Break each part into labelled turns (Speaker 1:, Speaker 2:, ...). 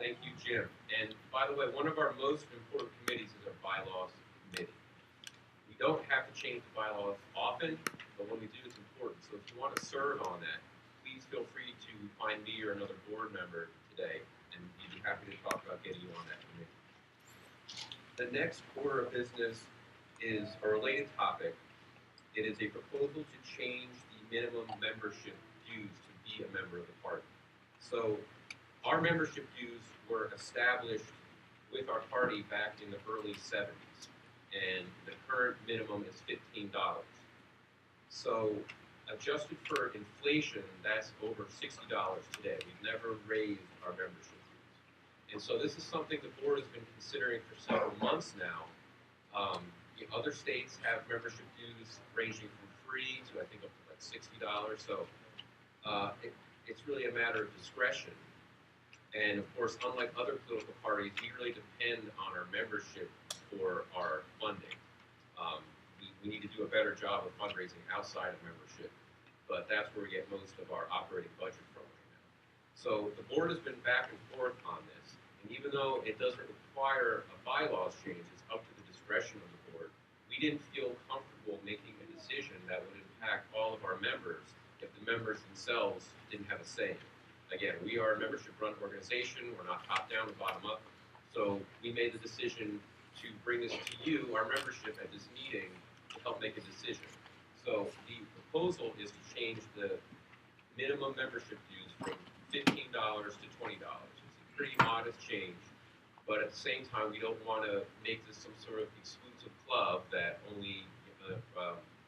Speaker 1: Thank you, Jim. And by the way, one of our most important committees is our bylaws committee. We don't have to change the bylaws often, but when we do, it's important. So if you want to serve on that, please feel free to find me or another board member today, and we'd be happy to talk about getting you on that committee. The next order of business is a related topic. It is a proposal to change the minimum membership dues to be a member of the party. So our membership dues were established with our party back in the early 70s, and the current minimum is $15. So adjusted for inflation, that's over $60 today. We've never raised our membership dues. And so this is something the board has been considering for several months now. The other states have membership dues ranging from free to I think up to like $60. So it's really a matter of discretion. And of course, unlike other political parties, we really depend on our membership for our funding. We need to do a better job of fundraising outside of membership, but that's where we get most of our operating budget from right now. So the board has been back and forth on this, and even though it doesn't require a bylaws change, it's up to the discretion of the board. We didn't feel comfortable making a decision that would impact all of our members if the members themselves didn't have a say. Again, we are a membership-run organization. We're not top-down or bottom-up. So we made the decision to bring this to you, our membership, at this meeting to help make a decision. So the proposal is to change the minimum membership dues from $15 to $20. It's a pretty modest change, but at the same time, we don't want to make this some sort of exclusive club that only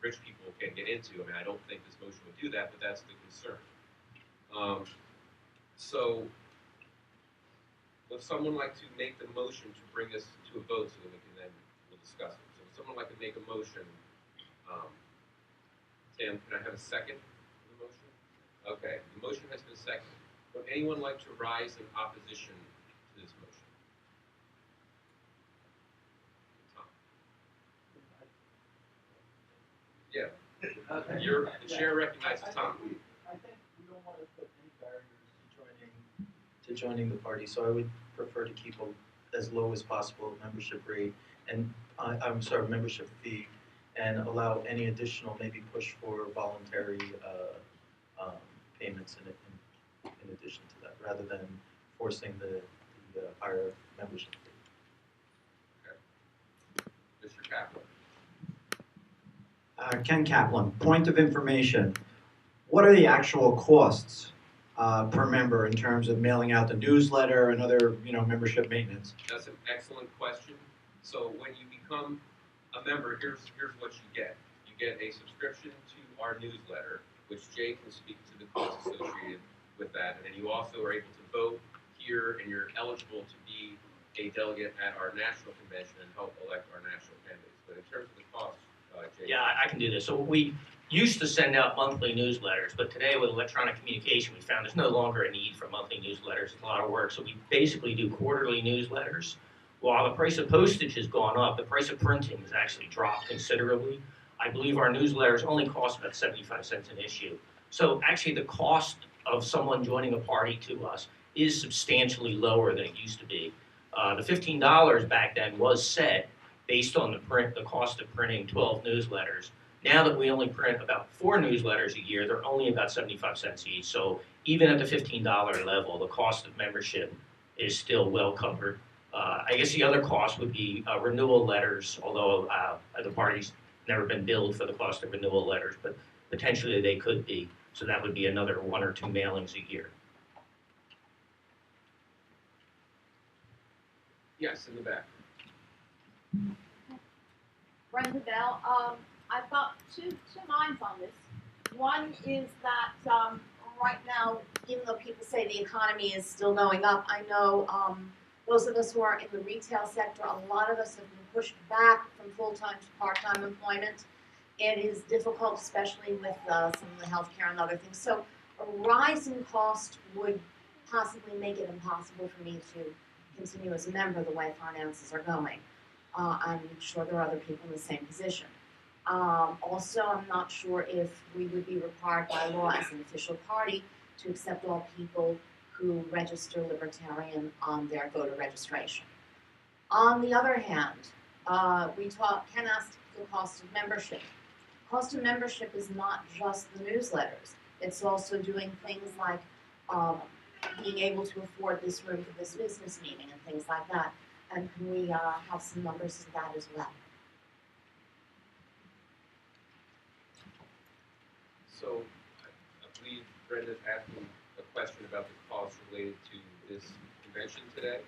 Speaker 1: rich people can get into. I mean, I don't think this motion would do that, but that's the concern. So would someone like to make the motion to bring this to a vote so that we can then we'll discuss it? So would someone like to make a motion? Tim, can I have a second for the motion? Okay, the motion has been seconded. Would anyone like to rise in opposition to this motion? Tom. Yeah. The chair recognizes Tom.
Speaker 2: I think we don't want to put any barriers to joining the party, so I would prefer to keep as low as possible membership rate and membership fee, and allow any additional, maybe push for voluntary payments in addition to that, rather than forcing the higher membership fee.
Speaker 1: Okay. Mr. Kaplan.
Speaker 3: Ken Kaplan, point of information. What are the actual costs per member in terms of mailing out the newsletter and other, membership maintenance?
Speaker 1: That's an excellent question. So when you become a member, here's what you get. You get a subscription to our newsletter, which Jay can speak to the costs associated with that, and then you also are able to vote here, and you're eligible to be a delegate at our national convention and help elect our national candidates. But in terms of the costs, Jay.
Speaker 4: Yeah, I can do this. So we used to send out monthly newsletters, but today with electronic communication, we found there's no longer a need for monthly newsletters. It's a lot of work. So we basically do quarterly newsletters. While the price of postage has gone up, the price of printing has actually dropped considerably. I believe our newsletters only cost about 75 cents an issue. So actually the cost of someone joining a party to us is substantially lower than it used to be. The $15 back then was set based on the cost of printing 12 newsletters. Now that we only print about 4 newsletters a year, they're only about 75 cents each. So even at the $15 level, the cost of membership is still well covered. I guess the other cost would be renewal letters, although the party's never been billed for the cost of renewal letters, but potentially they could be. So that would be another 1 or 2 mailings a year.
Speaker 1: Yes, in the back.
Speaker 5: Brenda Bell. I've got two minds on this. One is that right now, even though people say the economy is still going up, I know those of us who are in the retail sector, a lot of us have been pushed back from full-time to part-time employment. It is difficult, especially with some of the healthcare and other things. So a rise in cost would possibly make it impossible for me to continue as a member the way finances are going. I'm sure there are other people in the same position. Also, I'm not sure if we would be required by law as an official party to accept all people who register Libertarian on their voter registration. On the other hand, Ken asked the cost of membership. Cost of membership is not just the newsletters. It's also doing things like being able to afford this room for this business meeting and things like that. And can we have some numbers of that as well?
Speaker 1: So, I believe Brenda's asking a question about the costs related to this convention today.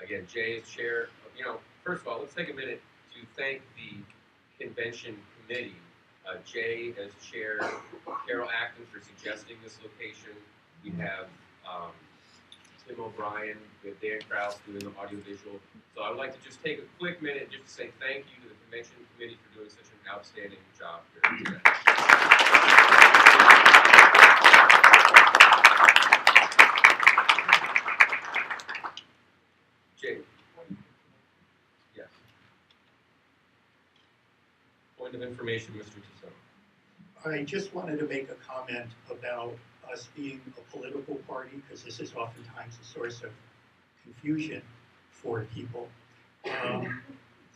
Speaker 1: Again, Jay is chair. First of all, let's take a minute to thank the convention committee. Jay as chair, Carol Acton for suggesting this location. We have Tim O'Brien with Dan Krause doing the audiovisual. So I would like to just take a quick minute just to say thank you to the convention committee for doing such an outstanding job here today. Jay. Yes. Point of information, Mr. Tassone.
Speaker 6: I just wanted to make a comment about us being a political party, because this is oftentimes a source of confusion for people.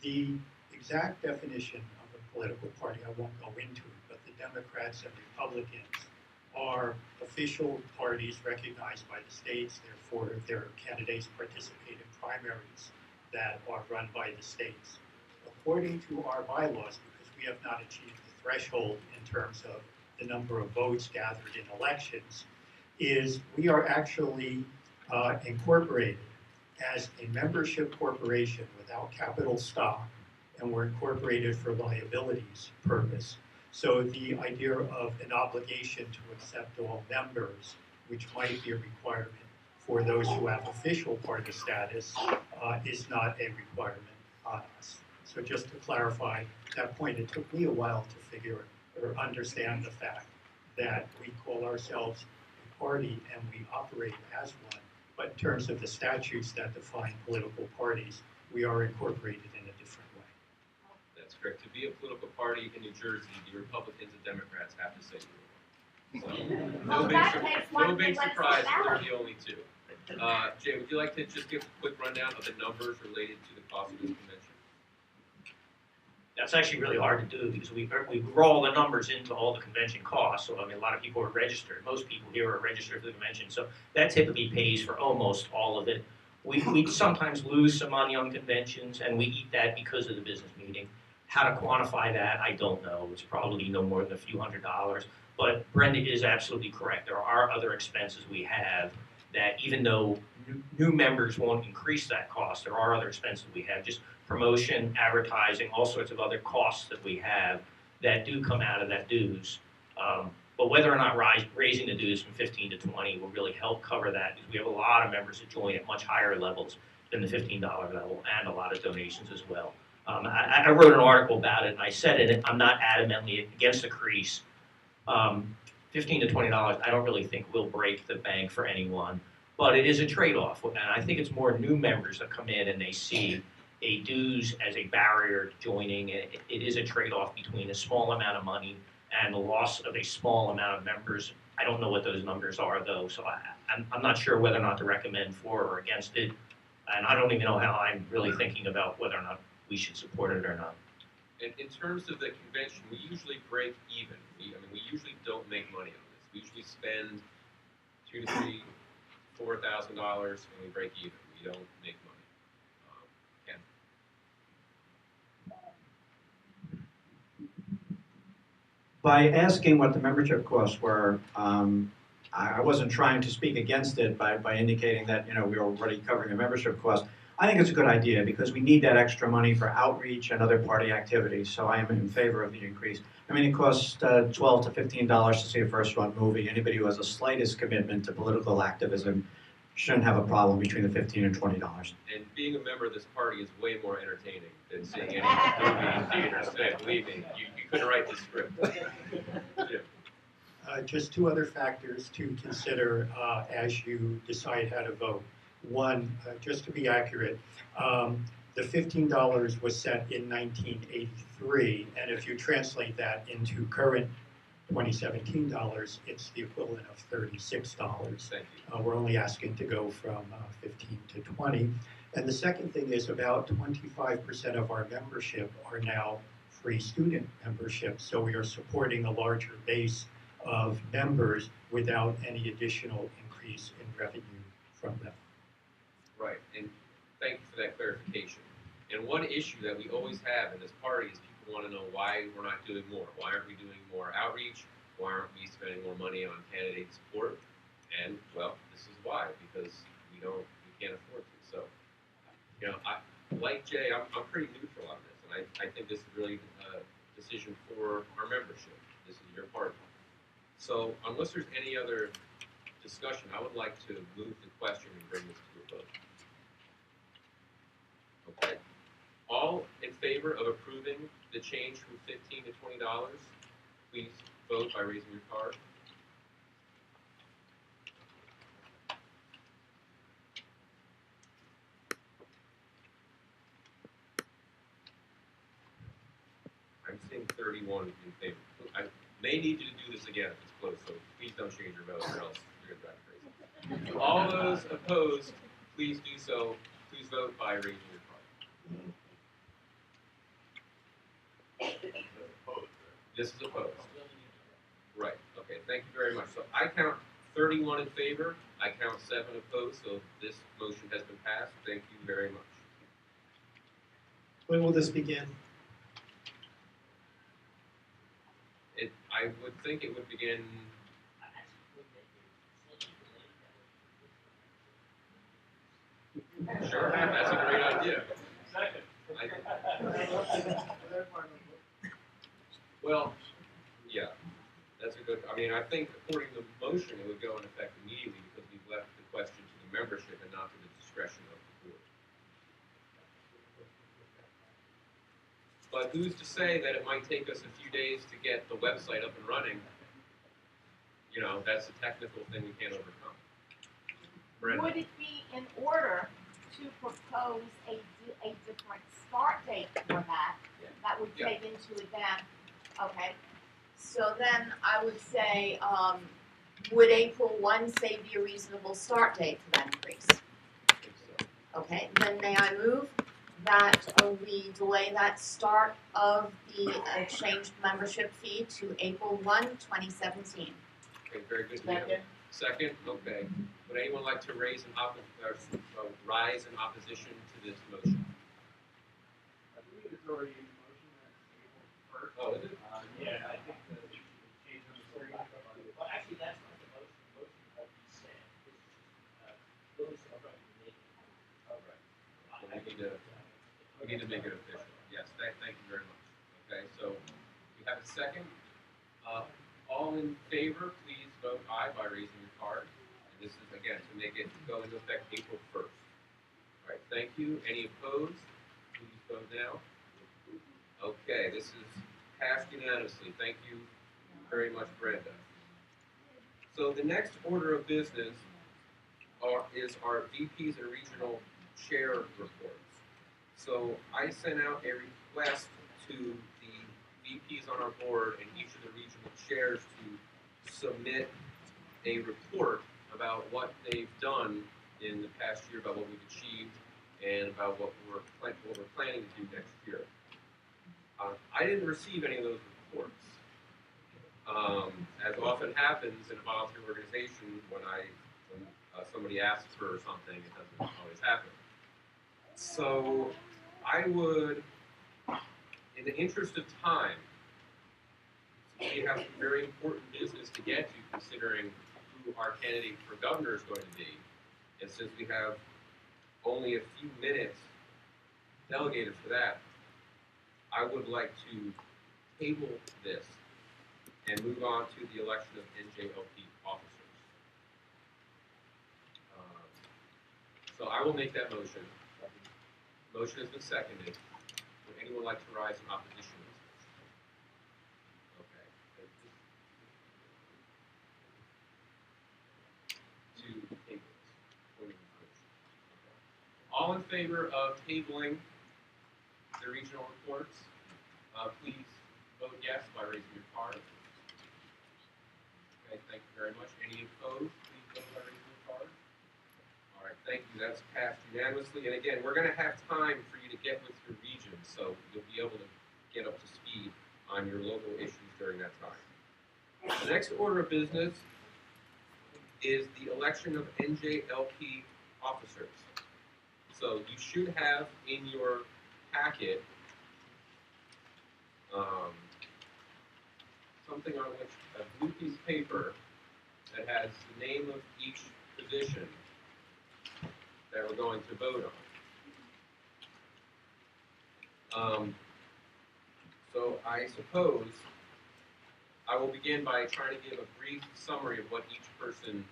Speaker 6: The exact definition of a political party, I won't go into it, but the Democrats and Republicans are official parties recognized by the states. Therefore, their candidates participate in primaries that are run by the states. According to our bylaws, because we have not achieved the threshold in terms of the number of votes gathered in elections, is we are actually incorporated as a membership corporation without capital stock, and we're incorporated for liabilities purpose. So the idea of an obligation to accept all members, which might be a requirement for those who have official party status, is not a requirement on us. So just to clarify that point, it took me a while to figure or understand the fact that we call ourselves a party and we operate as one, but in terms of the statutes that define political parties, we are incorporated in a different way.
Speaker 1: That's correct. To be a political party in New Jersey, the Republicans and Democrats have to say you are. So, no big surprise, we're the only two. Jay, would you like to just give a quick rundown of the numbers related to the cost of this convention?
Speaker 4: That's actually really hard to do because we roll the numbers into all the convention costs. So, I mean, a lot of people are registered. Most people here are registered for the convention. So that typically pays for almost all of it. We sometimes lose some money on conventions, and we eat that because of the business meeting. How to quantify that, I don't know. It's probably no more than a few $100s. But Brenda is absolutely correct. There are other expenses we have that even though new members won't increase that cost, there are other expenses we have. Just promotion, advertising, all sorts of other costs that we have that do come out of that dues. But whether or not raising the dues from 15 to 20 will really help cover that because we have a lot of members that join at much higher levels than the $15 level and a lot of donations as well. I wrote an article about it and I said it, I'm not adamantly against the crease. $15 to $20 I don't really think will break the bank for anyone, but it is a trade-off. And I think it's more new members that come in and they see a dues as a barrier to joining. It is a trade-off between a small amount of money and the loss of a small amount of members. I don't know what those numbers are though, so I'm not sure whether or not to recommend for or against it. And I don't even know how I'm really thinking about whether or not we should support it or not.
Speaker 1: And in terms of the convention, we usually break even. We usually don't make money on this. We usually spend $2,000 to $3,000, $4,000 and we break even. We don't make money. Ken.
Speaker 3: By asking what the membership costs were, I wasn't trying to speak against it by indicating that we were already covering the membership cost. I think it's a good idea because we need that extra money for outreach and other party activities. So I am in favor of the increase. I mean, it costs $12 to $15 to see a first-run movie. Anybody who has the slightest commitment to political activism shouldn't have a problem between the $15 and $20.
Speaker 1: And being a member of this party is way more entertaining than seeing any movie in theaters today. Believe me, you couldn't write this script. Yeah.
Speaker 6: Just two other factors to consider as you decide how to vote. One, just to be accurate, the $15 was set in 1983, and if you translate that into current 2017 dollars, it's the equivalent of $36.
Speaker 1: Thank you.
Speaker 6: We're only asking to go from 15 to 20. And the second thing is about 25% of our membership are now free student memberships. So we are supporting a larger base of members without any additional increase in revenue from them.
Speaker 1: Right, and thank you for that clarification. And one issue that we always have in this party is people want to know why we're not doing more. Why aren't we doing more outreach? Why aren't we spending more money on candidate support? And, well, this is why, because we can't afford to. So, you know, like Jay, I'm pretty neutral on this, and I think this is really a decision for our membership. This is your party. So, unless there's any other discussion, I would like to move the question and bring this to a vote. Okay. All in favor of approving the change from $15 to $20, please vote by raising your card. I'm seeing 31 in favor. I may need you to do this again if it's close, so please don't change your vote or else you're going to drive me crazy. All those opposed, please do so. Please vote by raising your card. This is opposed. Right, okay, thank you very much. So I count 31 in favor, I count 7 opposed, so this motion has been passed. Thank you very much.
Speaker 2: When will this begin?
Speaker 1: I would think it would begin. Sure, that's a great idea. Well, yeah, that's a good, I mean, I think according to the motion, it would go in effect immediately because we've left the question to the membership and not to the discretion of the board. But who's to say that it might take us a few days to get the website up and running? You know, that's a technical thing we can't overcome. Brenda?
Speaker 5: Would it be in order to propose a different start date for that? That would
Speaker 1: Yeah.
Speaker 5: take into account, okay. So then I would say, would April 1 say be a reasonable start date for that increase?
Speaker 1: I think so.
Speaker 5: Okay, then may I move that we delay that start of the changed membership fee to April 1, 2017.
Speaker 1: Okay, very good. Second, okay. Would anyone like to rise in opposition to this motion?
Speaker 7: I believe it's already in motion, that's April 1st.
Speaker 1: Oh, is it?
Speaker 7: Yeah, I think the change of the story. Well, actually, that's not the motion. The motion that you said is those are recommended.
Speaker 1: All right. We need to make it official. Yes, thank you very much. Okay, so we have a second. All in favor, please vote aye by raising your card. And this is, again, to make it go into effect April 1st. All right, thank you. Any opposed? Please vote now. Okay, this is passed unanimously. Thank you very much, Brenda. So the next order of business is our VPs and regional chair reports. So I sent out a request to the VPs on our board and each of the regional chairs to submit a report about what they've done in the past year, about what we've achieved, and about what we're planning to do next year. I didn't receive any of those reports. As often happens in a volunteer organization, when somebody asks for something, it doesn't always happen. So I would, in the interest of time, we have some very important business to get to, considering who our candidate for governor is going to be. And since we have only a few minutes delegated for that, I would like to table this and move on to the election of NJLP officers. So I will make that motion. Motion has been seconded. Would anyone like to rise in opposition to this motion? Okay. To table this. All in favor of tabling the regional reports, please vote yes by raising your card. Okay, thank you very much. Any opposed, please vote by raising your card. All right, thank you. That's passed unanimously. And again, we're going to have time for you to get with your region, so you'll be able to get up to speed on your local issues during that time. The next order of business is the election of NJLP officers. So you should have in your packet something on which a blue piece of paper that has the name of each position that we're going to vote on. So I suppose I will begin by trying to give a brief summary of what each person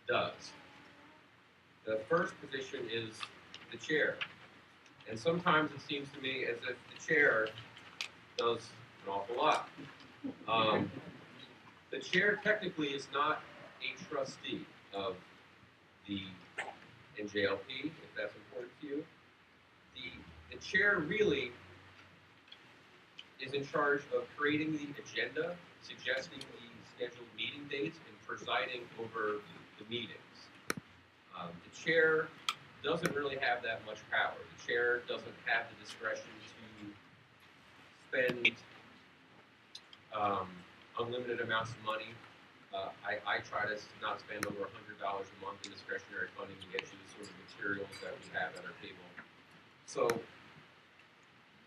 Speaker 1: does. The first position is the chair. And sometimes it seems to me as if the chair does an awful lot. The chair technically is not a trustee of the NJLP, if that's important to you. The chair really is in charge of creating the agenda, suggesting the scheduled meeting dates, and presiding over the meetings. The chair doesn't really have that much power. The chair doesn't have the discretion to spend unlimited amounts of money. I try to not spend over $100 a month in discretionary funding to get you the sort of materials that we have at our table. So,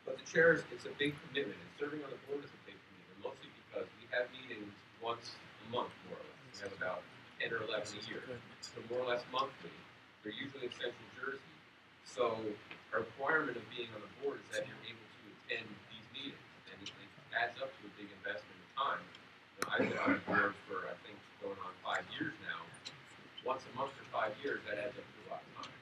Speaker 1: but the chair, it's a big commitment, and serving on the board is a big commitment, mostly because we have meetings once a month, more or less. We have about 10 or 11 a year, so more or less monthly. They're usually in Central Jersey. So our requirement of being on the board is that you're able to attend these meetings, and it adds up to a big investment of time. You know, I've been on the board for, I think, going on 5 years now. Once a month for 5 years, that adds up to a lot of time.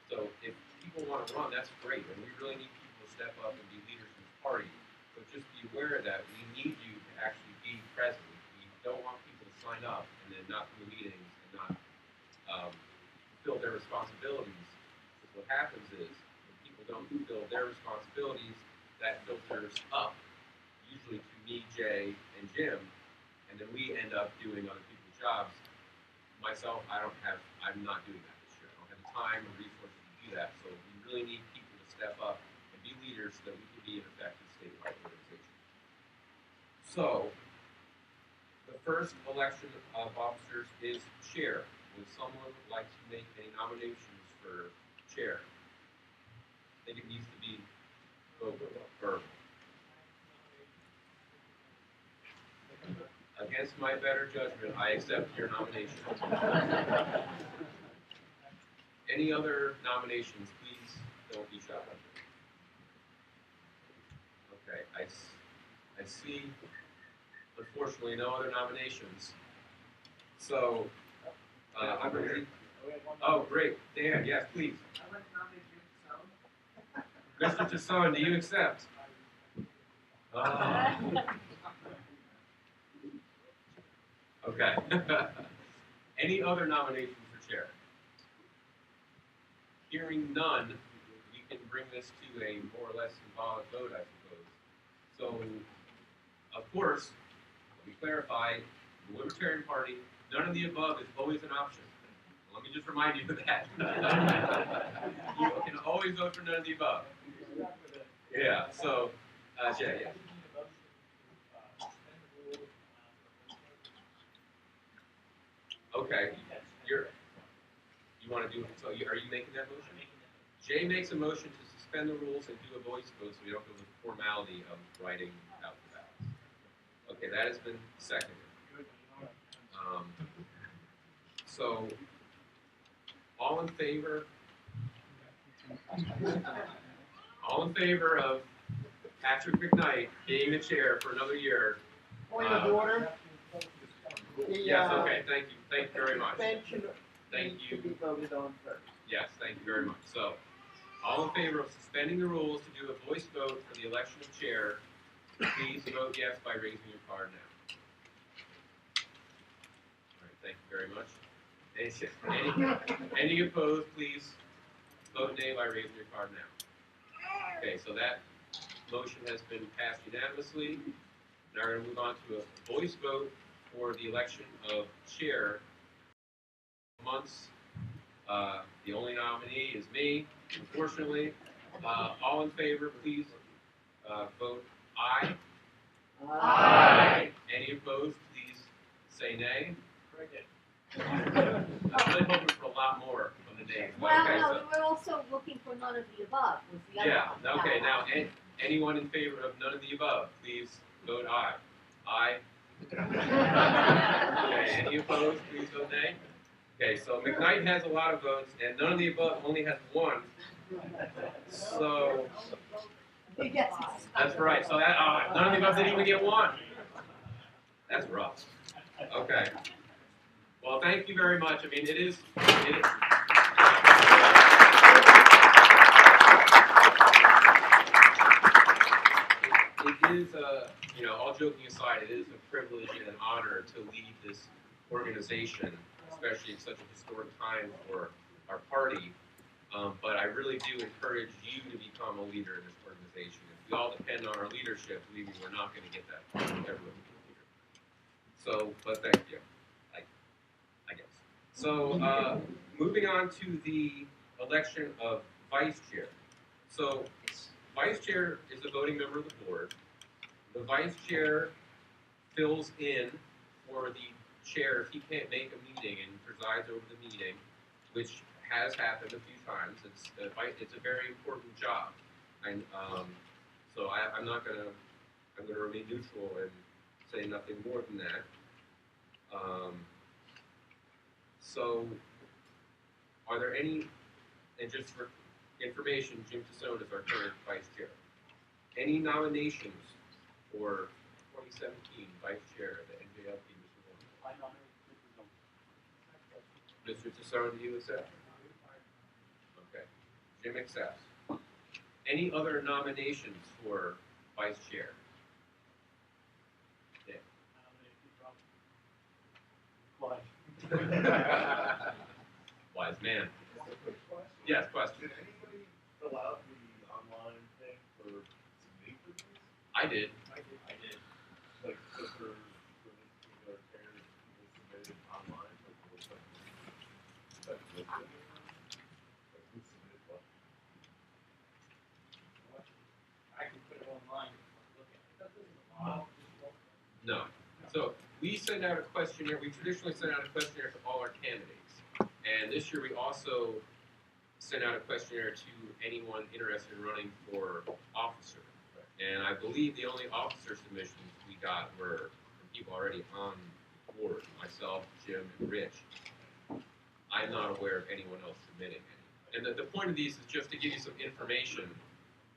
Speaker 1: So if people want to run, that's great, and we really need people to step up and be leaders in the party. But just be aware that we need you to actually be present. We don't want people to sign up and then not do meetings and not fulfill their responsibilities. Because what happens is, when people don't fulfill their responsibilities, that filters up, usually to me, Jay, and Jim, and then we end up doing other people's jobs. Myself, I'm not doing that this year. I don't have the time or resources to do that. So we really need people to step up and be leaders so that we can be an effective statewide organization. So, the first election of officers is chair. Would someone like to make any nominations for chair? I think it needs to be verbal. Against my better judgment, I accept your nomination. Any other nominations, please don't be shy. Okay, I see, unfortunately, no other nominations. So, I believe. Oh, great. Dan, yes, please.
Speaker 7: I'd like to nominate Mr.
Speaker 1: Mr. Tassone, do you accept? Okay. Any other nominations for chair? Hearing none, we can bring this to a more or less symbolic vote, I suppose. So, of course, let me clarify, the Libertarian Party, none of the above is always an option. Let me just remind you of that. You can always vote for none of the above. Yeah, so, Jay, yeah. Okay, you want to do it, so are you making that motion? Jay makes a motion to suspend the rules and do a voice vote so we don't go with the formality of writing out the ballots. Okay, that has been seconded. So, all in favor of Patrick McKnight being the chair for another year?
Speaker 8: Point of order.
Speaker 1: Yes, okay, thank you very much.
Speaker 8: Suspension
Speaker 1: Thank
Speaker 8: needs
Speaker 1: you.
Speaker 8: to be voted on first.
Speaker 1: Yes, thank you very much. So, all in favor of suspending the rules to do a voice vote for the election of chair, please vote yes by raising your card now. All right, thank you very much. Any opposed, please vote nay by raising your card now. Okay, so that motion has been passed unanimously. Now we're going to move on to a voice vote for the election of chair. Months. The only nominee is me, unfortunately. All in favor, please vote aye.
Speaker 8: Aye.
Speaker 1: Any opposed, please say nay. I'm really hoping for a lot more from the nays.
Speaker 5: Well,
Speaker 1: Okay,
Speaker 5: no,
Speaker 1: so-
Speaker 5: we're also looking for none of the above, was the other
Speaker 1: Yeah,
Speaker 5: one.
Speaker 1: okay, now, anyone in favor of none of the above, please vote aye. Aye. Okay, any opposed, please vote nay. Okay, so McKnight has a lot of votes, and none of the above only has one. So,
Speaker 5: Yes.
Speaker 1: that's right, so that, none of the above didn't even get one. That's rough. Okay. Well, thank you very much. I mean, it is. It is, all joking aside, it is a privilege and an honor to lead this organization, especially at such a historic time for our party. But I really do encourage you to become a leader in this organization. If we all depend on our leadership, believe me, we're not going to get that far. Everyone can be a leader. So, but thank you, I guess. So, moving on to the election of vice chair. So, vice chair is a voting member of the board. The vice chair fills in for the chair if he can't make a meeting and presides over the meeting, which has happened a few times. It's a very important job, and so I'm gonna remain neutral and say nothing more than that. So, are there any? And just for information, Jim Tassone is our current vice chair. Any nominations for 2017 vice chair of the NJLP, Mr. Warren? Mr. Tassone, do you accept? Okay. Jim accepts. Any other nominations for vice chair? Nick. Wise man. Yes, question.
Speaker 9: Did anybody fill out the online thing for submitting for these?
Speaker 1: I did.
Speaker 9: I did. Like, so for this particular chair, people submitted online, like, what's that? Is that listed? Like, who submitted what?
Speaker 7: I can put it online if you look at it. That isn't a lot.
Speaker 1: No. So we send out a questionnaire. We traditionally send out a questionnaire to all our candidates. And this year we also sent out a questionnaire to anyone interested in running for officer. And I believe the only officer submissions we got were from people already on the board, myself, Jim, and Rich. I'm not aware of anyone else submitting any. And the point of these is just to give you some information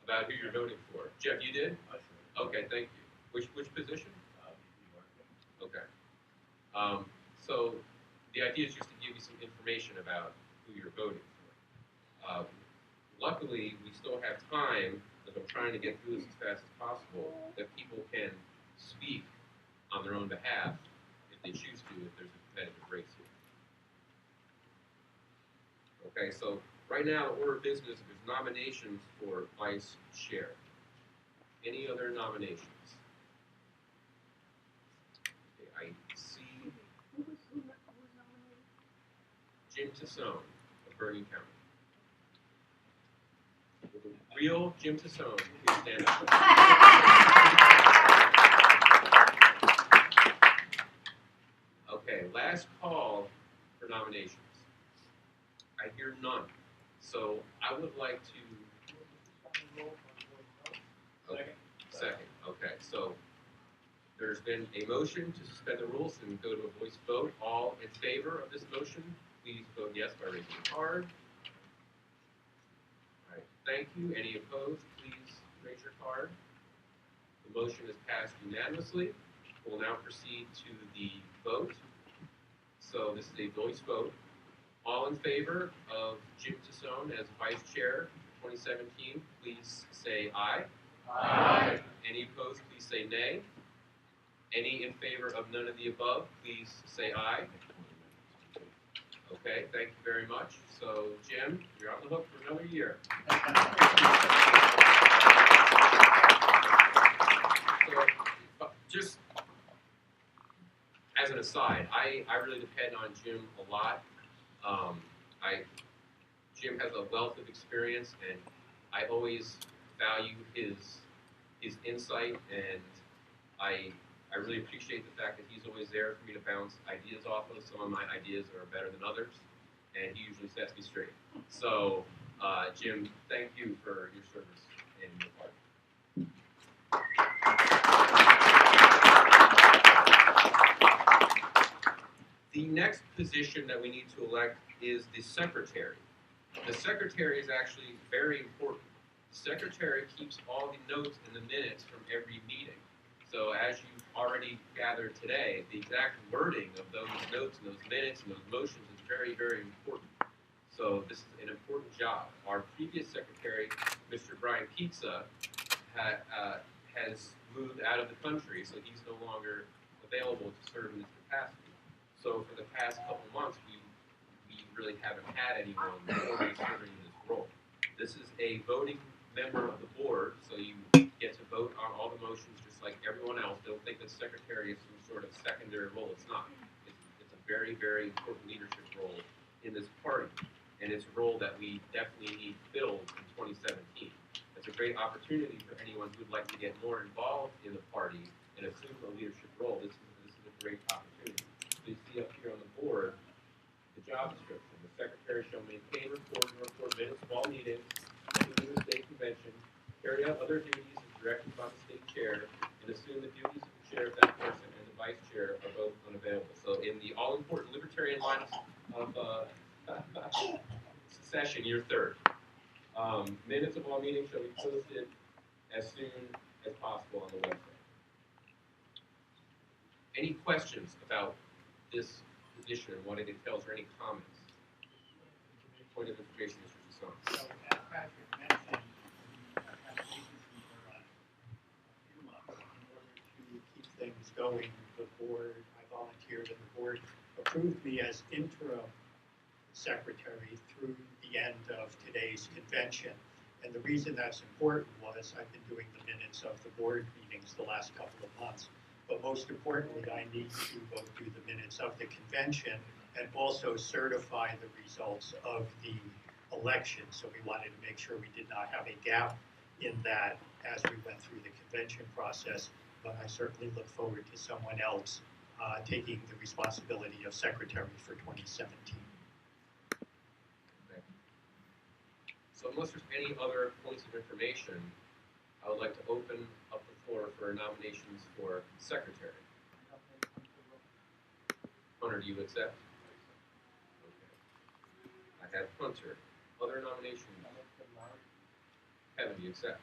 Speaker 1: about who you're voting for. Jeff, you did? Okay, thank you. Which position? Okay. So the idea is just to give you some information about who you're voting for. Luckily, we still have time, as I'm trying to get through this as fast as possible, that people can speak on their own behalf if they choose to, if there's a competitive race here. Okay, so right now, the order of business, there's nominations for vice chair. Any other nominations? Okay, I see
Speaker 5: Who was nominated?
Speaker 1: Jim Tassone of Bergen County. Will the real Jim Tassone please stand up? Okay, last call for nominations. I hear none. So I would like to. Okay, second. Okay, so there's been a motion to suspend the rules and go to a voice vote. All in favor of this motion, please vote yes by raising your card. All right, thank you. Any opposed, please raise your card. The motion is passed unanimously. We'll now proceed to the vote. So this is a voice vote. All in favor of Jim Tassone as Vice Chair 2017, please say aye.
Speaker 8: Aye.
Speaker 1: Any opposed, please say nay. Any in favor of none of the above, please say aye. Okay, thank you very much. So, Jim, you're on the hook for another year. So, just as aside, I really depend on Jim a lot. Jim has a wealth of experience, and I always value his insight, and I really appreciate the fact that he's always there for me to bounce ideas off of. Some of my ideas are better than others, and he usually sets me straight. So, Jim, thank you for your service in your party. The next position that we need to elect is the secretary. The secretary is actually very important. The secretary keeps all the notes and the minutes from every meeting. So as you've already gathered today, the exact wording of those notes and those minutes and those motions is very, very important. So this is an important job. Our previous secretary, Mr. Brian Pizza, has moved out of the country, so he's no longer available to serve in this capacity. So for the past couple months, we really haven't had anyone already serving in this role. This is a voting member of the board, so you get to vote on all the motions just like everyone else. Don't think that secretary is some sort of secondary role. It's not. It's a very, very important leadership role in this party, and it's a role that we definitely need filled in 2017. It's a great opportunity for anyone who would like to get more involved in the party and assume a leadership role. This is a great opportunity. So you see up here on the board the job description. The secretary shall maintain, record, and record minutes of all meetings, including the state convention, carry out other duties as directed by the state chair, and assume the duties of the chair of that person and the vice chair are both unavailable. So in the all-important libertarian line of session, you're third. Minutes of all meetings shall be posted as soon as possible on the website. Any questions about this position and what it entails, or any comments? Point of information, Mr. Hassan.
Speaker 6: So as Patrick mentioned, we have had vacancy for a few months in order to keep things going. The board, I volunteered, and the board approved me as interim secretary through the end of today's convention. And the reason that's important was I've been doing the minutes of the board meetings the last couple of months. But most importantly, I need to both do the minutes of the convention and also certify the results of the election. So we wanted to make sure we did not have a gap in that as we went through the convention process. But I certainly look forward to someone else taking the responsibility of secretary for 2017.
Speaker 1: Okay. So unless there's any other points of information, I would like to open up the floor for nominations for secretary. Hunter, do you accept? Okay. I have Hunter. Other nominations? Kevin, do you accept?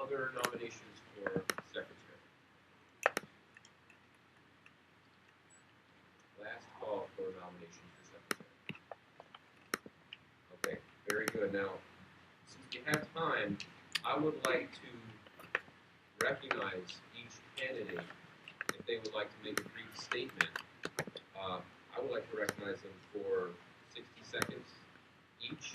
Speaker 1: Other nominations for secretary? Last call for nominations for secretary. Okay, very good. Now, since we have time, I would like to recognize each candidate if they would like to make a brief statement. I would like to recognize them for 60 seconds each.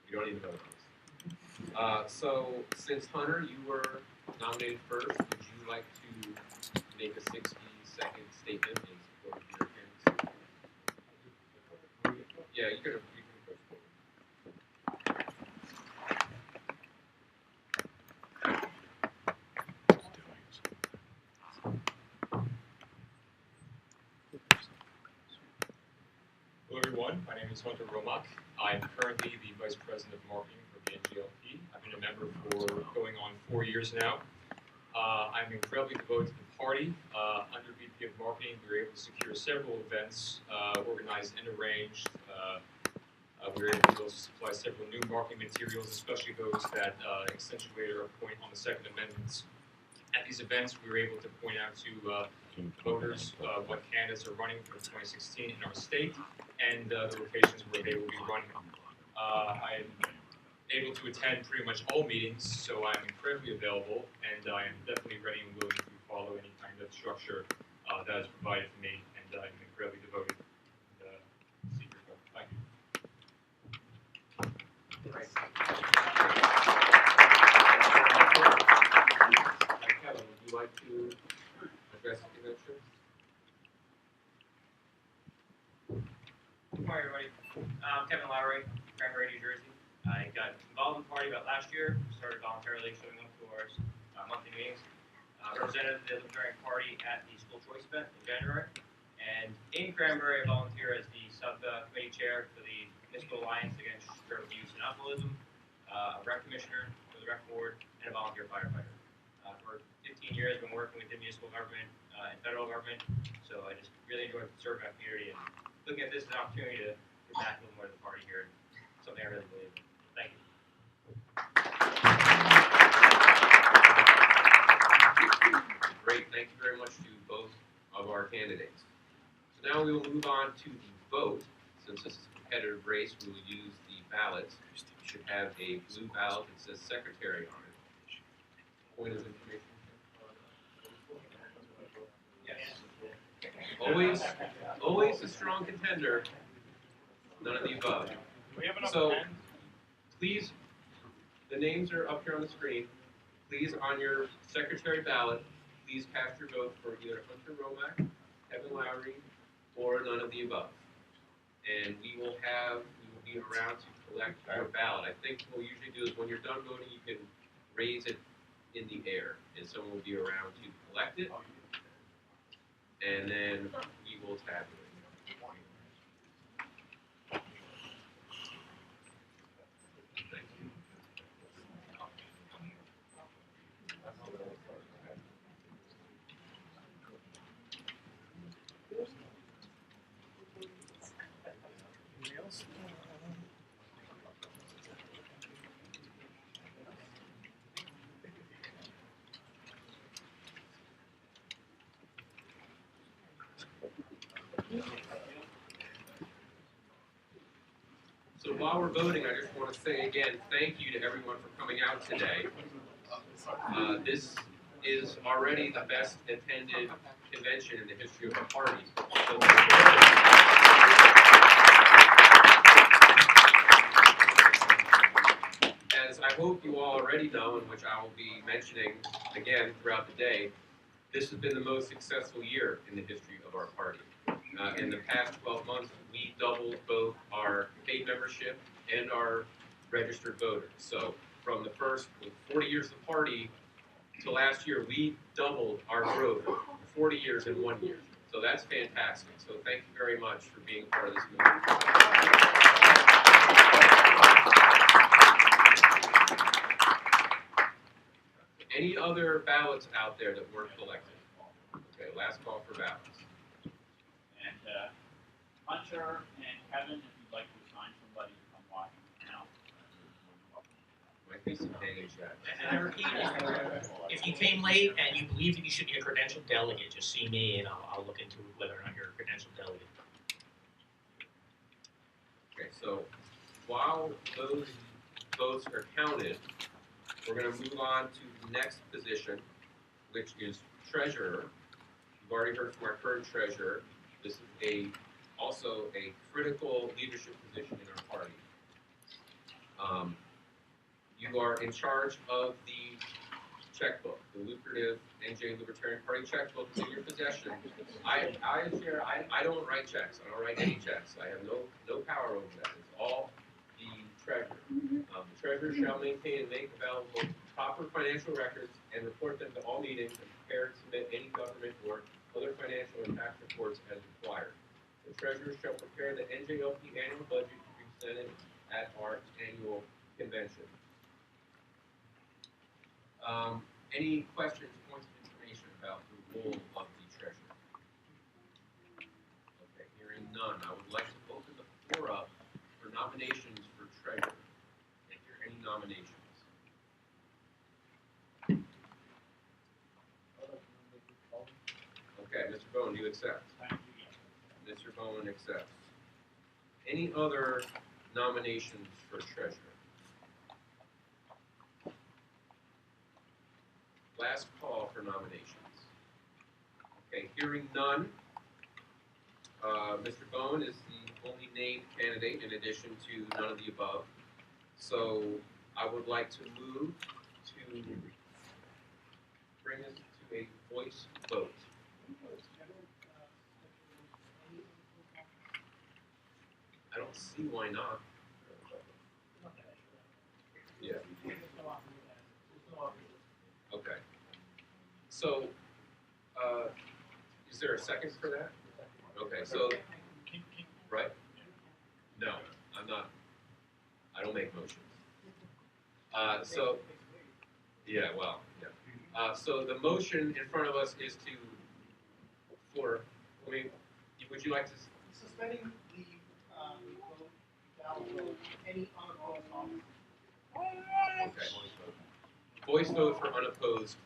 Speaker 1: You don't even know this. So, since Hunter, you were nominated first, would you like to make a 60-second statement in support of your candidacy? Yeah, you can approach forward.
Speaker 10: Hello everyone, my name is Hunter Romak. I'm currently the Vice President of Marketing for the NGLP. I've been a member for going on 4 years now. I'm incredibly devoted to the party. Under VP of Marketing, we were able to secure several events organized and arranged. We were able to also supply several new marketing materials, especially those that accentuate our point on the Second Amendment. At these events, we were able to point out to voters what candidates are running for 2016 in our state and the locations where they will be running. I'm able to attend pretty much all meetings, so I'm incredibly available, and I am definitely ready and willing to follow any kind of structure that is provided for me, and I'm incredibly devoted. And, seek your vote. Thank you.
Speaker 1: Right. you like to address the convention?
Speaker 11: Good morning, everybody. Kevin Lowry, Cranberry, New Jersey. I got involved in the party about last year, started voluntarily showing up to our monthly meetings. Represented the Libertarian Party at the school choice event in January. And in Cranberry, I volunteer as the subcommittee chair for the Municipal Alliance Against Drug Abuse and Alcoholism, a rec commissioner for the rec board, and a volunteer firefighter. For 15 years, I've been working with the municipal government and federal government, so I just really enjoy serving my community and looking at this as an opportunity to get back a little more to the party here, something I really believe in. Thank you.
Speaker 1: Great, thank you very much to both of our candidates. So now we will move on to the vote. Since this is a competitive race, we will use the ballots. You should have a blue ballot that says secretary on it. Point of information. Yes. Always a strong contender. None of the above.
Speaker 7: Do we have enough
Speaker 1: So,
Speaker 7: pens?
Speaker 1: please, the names are up here on the screen. Please, on your secretary ballot, please cast your vote for either Hunter Romack, Kevin Lowry, or none of the above. And we will be around to collect your ballot. I think what we usually do is when you're done voting, you can raise it in the air, and someone will be around to collect it, and then we will tabulate. Thank you. So while we're voting, I just want to say again, thank you to everyone for coming out today. This is already the best attended convention in the history of our party. So as I hope you all already know, and which I will be mentioning again throughout the day, this has been the most successful year in the history of our party. In the past 12 months, we doubled both our paid membership and our registered voters. So from the first 40 years of the party to last year, we doubled our growth 40 years in 1 year. So that's fantastic. So thank you very much for being a part of this movement. Any other ballots out there that weren't collected? Okay, last call for ballots.
Speaker 7: And Hunter and Kevin, if you'd like to assign somebody to come watch now.
Speaker 1: Might be some hanging checks.
Speaker 4: And I repeat, if you came late and you believe that you should be a credentialed delegate, just see me and I'll look into whether or not you're a credentialed delegate.
Speaker 1: Okay, so while those votes are counted, we're going to move on to the next position, which is treasurer. You've already heard from our current treasurer. This is also a critical leadership position in our party. You are in charge of the checkbook, the lucrative NJ Libertarian Party checkbook is in your possession. I don't write checks. I don't write any checks. I have no power over that. It's all the treasurer. The treasurer shall maintain and make available proper financial records and report them to all meetings and prepare and submit any government or other financial and tax reports as required. The treasurer shall prepare the NJLP annual budget to be presented at our annual convention. Any questions, points of information about the role of the treasurer? Okay, hearing none, I would like to open the floor up for nominations for treasurer. Is there any nominations? Okay, Mr. Bowen, do you accept? Mr. Bowen accepts. Any other nominations for treasurer? Last call for nominations. Okay, hearing none. Mr. Bowen is the only named candidate in addition to none of the above. So I would like to move to bring us to a voice vote. I don't see why not. Yeah. Okay. So, is there a second for that? Okay, so, right? No, I'm not. I don't make motions. Yeah, well, yeah. So the motion in front of us is would you like to?
Speaker 7: Suspending the vote, ballot vote, any unopposed office.
Speaker 1: Okay. Voice vote for unopposed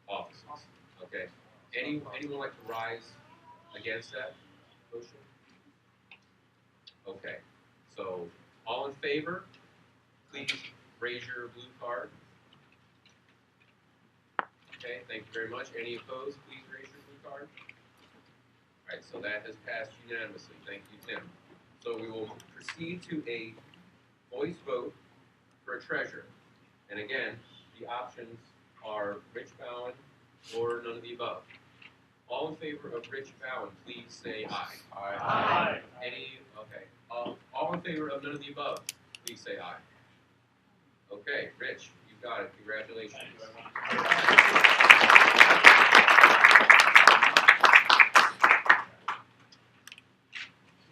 Speaker 1: offices. Okay. Anyone like to rise against that motion? Okay. So all in favor, please raise your blue card. Okay, thank you very much. Any opposed, please raise your blue card. All right, so that has passed unanimously. Thank you, Tim. So we will proceed to a voice vote for a treasurer. And again, the options are Rich Bowen or none of the above. All in favor of Rich Bowen, please say aye.
Speaker 8: Aye.
Speaker 1: Okay. All in favor of none of the above, please say aye. Okay, Rich, you've got it. Congratulations.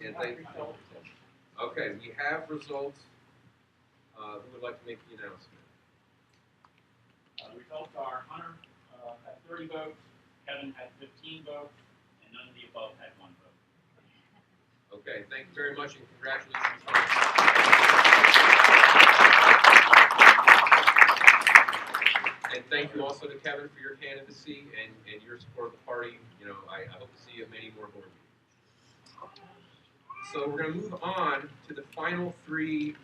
Speaker 1: And thank you. Okay, we have results. Who would like to make the announcement?
Speaker 12: The results are Hunter had 30 votes, Kevin had 15 votes, and none of the above had 1 vote.
Speaker 1: Okay, thank you very much and congratulations. And thank you also to Kevin for your candidacy and your support of the party. You know, I hope to see you at many more board meetings. So we're going to move on to the final 3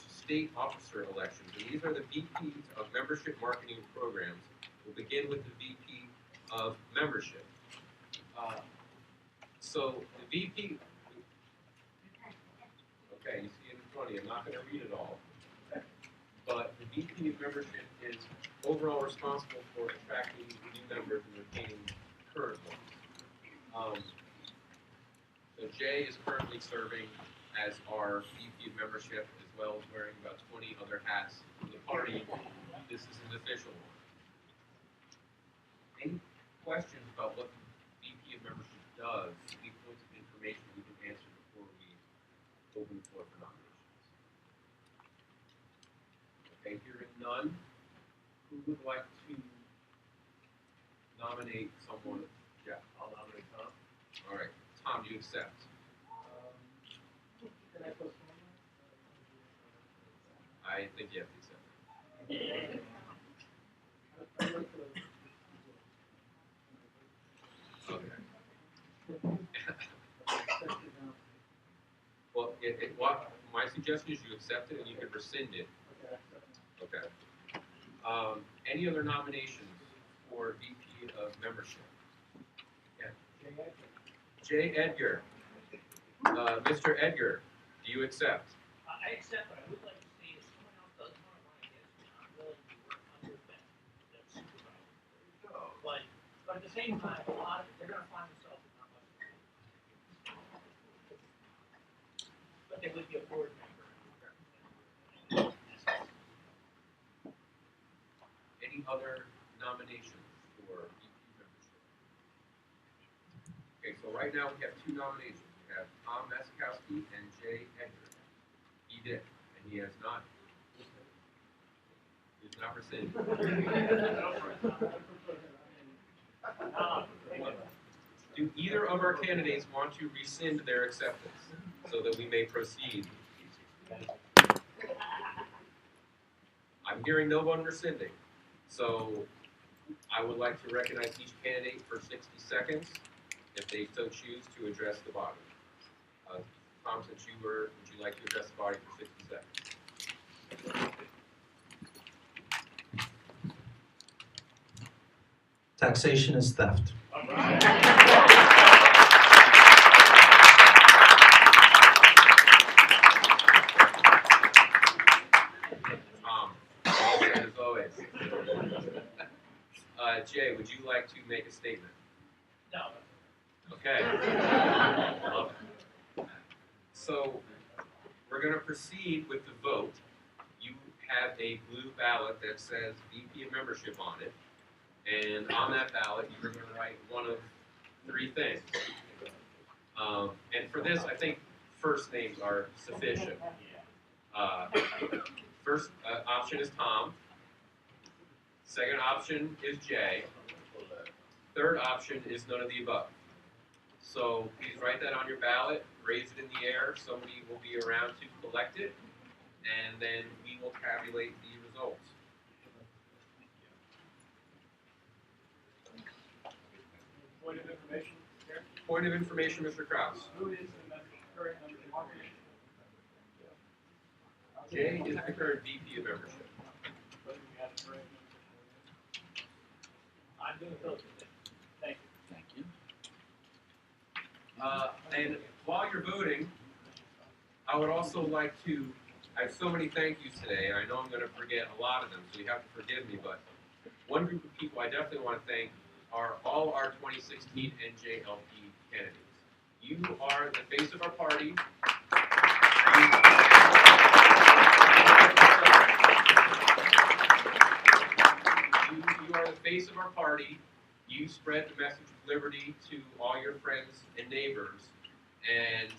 Speaker 1: state officer elections. And these are the VPs of membership, marketing, and programs. We'll begin with the VP of membership. So the VP, okay, you see it in front of you. I'm not going to read it all. But the VP of membership is overall responsible for attracting new members and retaining current ones. So Jay is currently serving as our VP of membership, as well as wearing about 20 other hats for the party. This is an official one. Any questions about what the VP of membership does? Any points of information we can answer before we open the floor for nominations? Okay, hearing none, who would like to nominate someone? Yeah,
Speaker 9: I'll nominate Tom.
Speaker 1: all right. Tom, do you accept?
Speaker 7: Can I postpone
Speaker 1: I think you have to accept.
Speaker 7: that? I'd like to.
Speaker 1: Okay. Well, what my suggestion is you accept it and you can rescind it. Okay. Any other nominations for VP of membership? Yeah. Jay Edgar. Mr. Edgar, do you accept?
Speaker 7: I accept, but I would like to see if someone else does want to run against me, I'm willing to work under the bench, that's supervisor. But at the same time, a lot of, they're gonna find themselves with not much. But they would be a board member.
Speaker 1: Any other nominations for VP membership? Okay, so right now we have 2 nominations. We have Tom Maskowski and Jay Edgar. He did, and he has not. He's not rescinded. Do either of our candidates want to rescind their acceptance so that we may proceed? I'm hearing no one rescinding. So I would like to recognize each candidate for 60 seconds, if they so choose, to address the body. Tom, since would you like to address the body for 60 seconds?
Speaker 2: Taxation is theft.
Speaker 1: As always. Jay, would you like to make a statement?
Speaker 12: No.
Speaker 1: Okay. Love it. So we're going to proceed with the vote. You have a blue ballot that says VP of membership on it. And on that ballot, you're going to write one of three things. And for this, I think first names are sufficient. First option is Tom. Second option is Jay. Third option is none of the above. So please write that on your ballot, raise it in the air. Somebody will be around to collect it, and then we will tabulate the results.
Speaker 12: Point of information, Chair.
Speaker 1: Point of information, Mr. Kraus.
Speaker 12: Who is the current member of marketing?
Speaker 1: Jay is the current VP of membership.
Speaker 12: Whether we have a current member. I'm doing those. Thank you.
Speaker 2: Thank you.
Speaker 1: And while you're voting, I would also like to, I have so many thank yous today, and I know I'm going to forget a lot of them, so you have to forgive me, but one group of people I definitely want to thank are all our 2016 NJLP candidates. You are the face of our party. You are the face of our party. You spread the message of liberty to all your friends and neighbors. And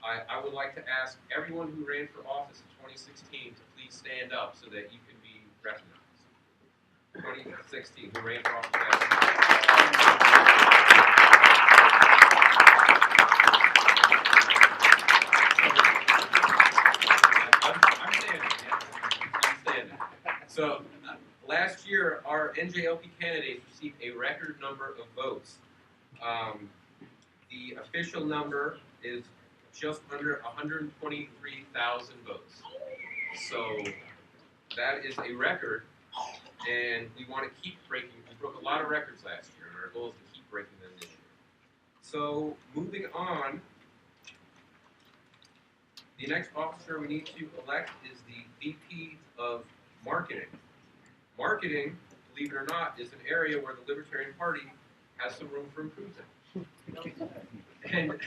Speaker 1: I would like to ask everyone who ran for office in 2016 to please stand up so that you can be recognized. 2016, who ran for office last I'm standing, yes. I'm standing. So, last year, our NJLP candidates received a record number of votes. The official number is just under 123,000 votes. So that is a record, and we want to keep breaking. We broke a lot of records last year, and our goal is to keep breaking them this year. So moving on, the next officer we need to elect is the VP of Marketing. Marketing, believe it or not, is an area where the Libertarian Party has some room for improvement. And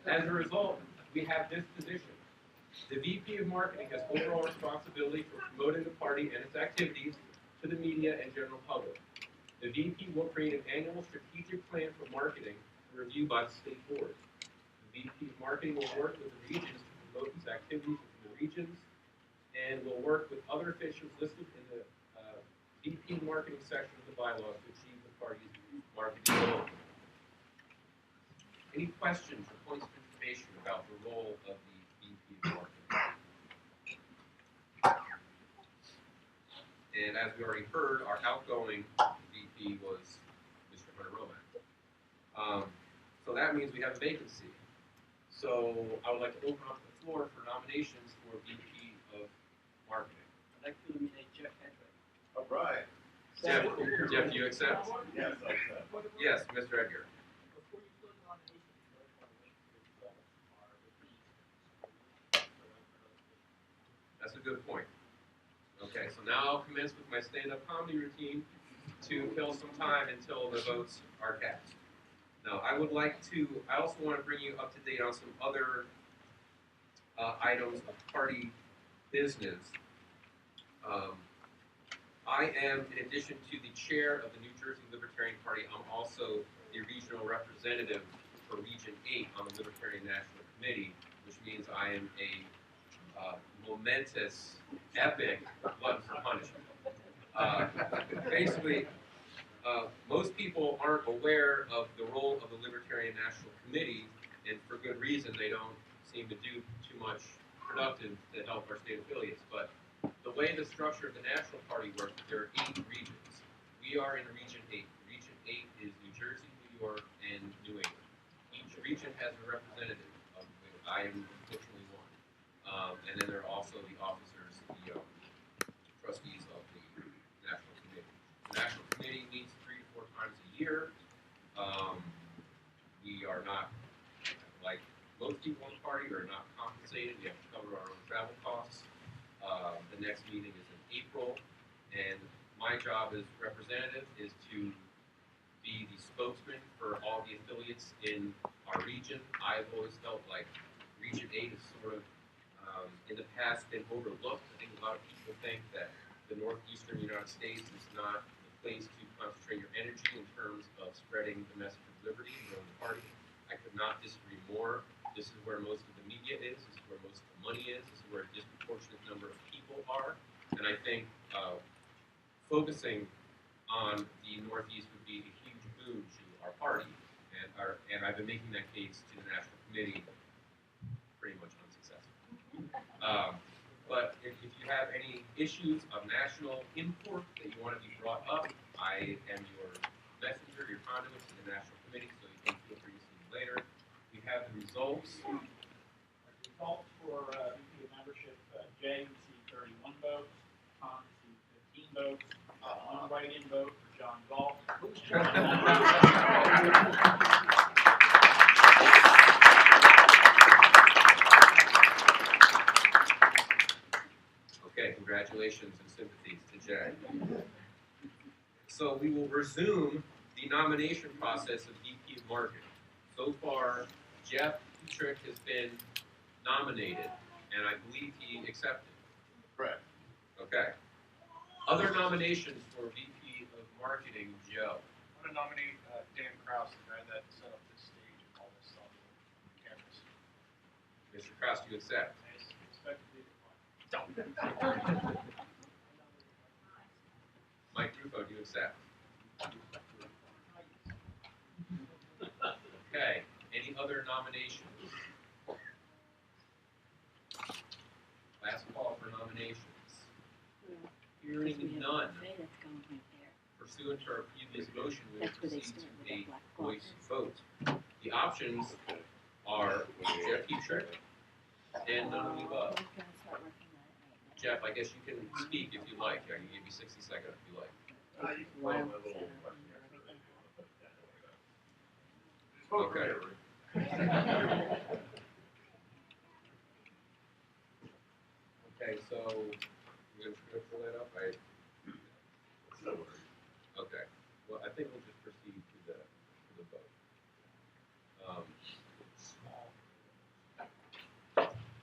Speaker 1: as a result, we have this position. The VP of Marketing has overall responsibility for promoting the party and its activities to the media and general public. The VP will create an annual strategic plan for marketing for review by the state board. The VP of Marketing will work with the regions to promote these activities within the regions, and will work with other officials listed in the VP Marketing section of the bylaws to achieve the party's marketing goals. Any questions or points of information about the role of the VP of Marketing? And as we already heard, our outgoing VP was Mr. Hunter Romack. So that means we have a vacancy. So I would like to open up the floor for nominations for VP of Marketing.
Speaker 12: I'd like to nominate Jeff Hedrick.
Speaker 9: All right.
Speaker 1: Jeff, do you accept?
Speaker 9: Yes, I accept.
Speaker 1: Yes, Mr. Edgar.
Speaker 12: Before you close the nomination, you might want to wait for the results are released.
Speaker 1: That's a good point. Okay, so now I'll commence with my stand-up comedy routine to kill some time until the votes are cast. Now, I also want to bring you up to date on some other items of party business. I am, in addition to the chair of the New Jersey Libertarian Party, I'm also the regional representative for Region 8 on the Libertarian National Committee, which means I am a momentous, epic glutton for punishment. Basically, most people aren't aware of the role of the Libertarian National Committee, and for good reason. They don't seem to do too much productive to help our state affiliates. But the way the structure of the National Party works, there are 8 regions. We are in Region 8. Region 8 is New Jersey, New York, and New England. Each region has a representative, of which I am unfortunately one. And then there are also the officers, the trustees of the National Committee. The National Committee meets 3 to 4 times a year. We are not, like most people in the party, are not compensated. We have to cover our own travel costs. The next meeting is in April, and my job as representative is to be the spokesman for all the affiliates in our region. I've always felt like Region 8 is sort of, in the past, been overlooked. I think a lot of people think that the northeastern United States is not the place to concentrate your energy in terms of spreading the message of liberty and growing the party. I could not disagree more. This is where most of the media is. This is where most of the money is. This is where a disproportionate number of people are. And I think focusing on the Northeast would be a huge boon to our party, and I've been making that case to the National Committee, pretty much unsuccessful. But if you have any issues of national import that you want to be brought up, I am your messenger, your conduit to the National Committee, so you can feel free to see me later. We have the results.
Speaker 12: The results for VP membership, Jay received 31 votes, Tom received 15 votes, one write-in vote for John Galt.
Speaker 1: Okay, congratulations and sympathies to Jay. So we will resume the nomination process of VP of Marketing. So far, Jeff Trick has been nominated, and I believe he accepted.
Speaker 9: Correct.
Speaker 1: Okay. Other nominations for VP of Marketing, Joe.
Speaker 13: I want to nominate Dan Kraus, the guy that set up this stage and all this stuff on campus.
Speaker 1: Mr. Kraus, do you accept?
Speaker 13: I expect to be the
Speaker 1: Mike Rufo, do you accept? Okay. Any other nominations? Last call for nominations. Hearing none. Pursuant to our previous motion, we will proceed to a voice vote. The options are Jeff Heatrick and none of the above. Jeff, I guess you can speak if you like. I can give you 60 seconds if you like. Okay. Okay, so you're gonna pull that up? Okay. Well, I think we'll just proceed to the vote.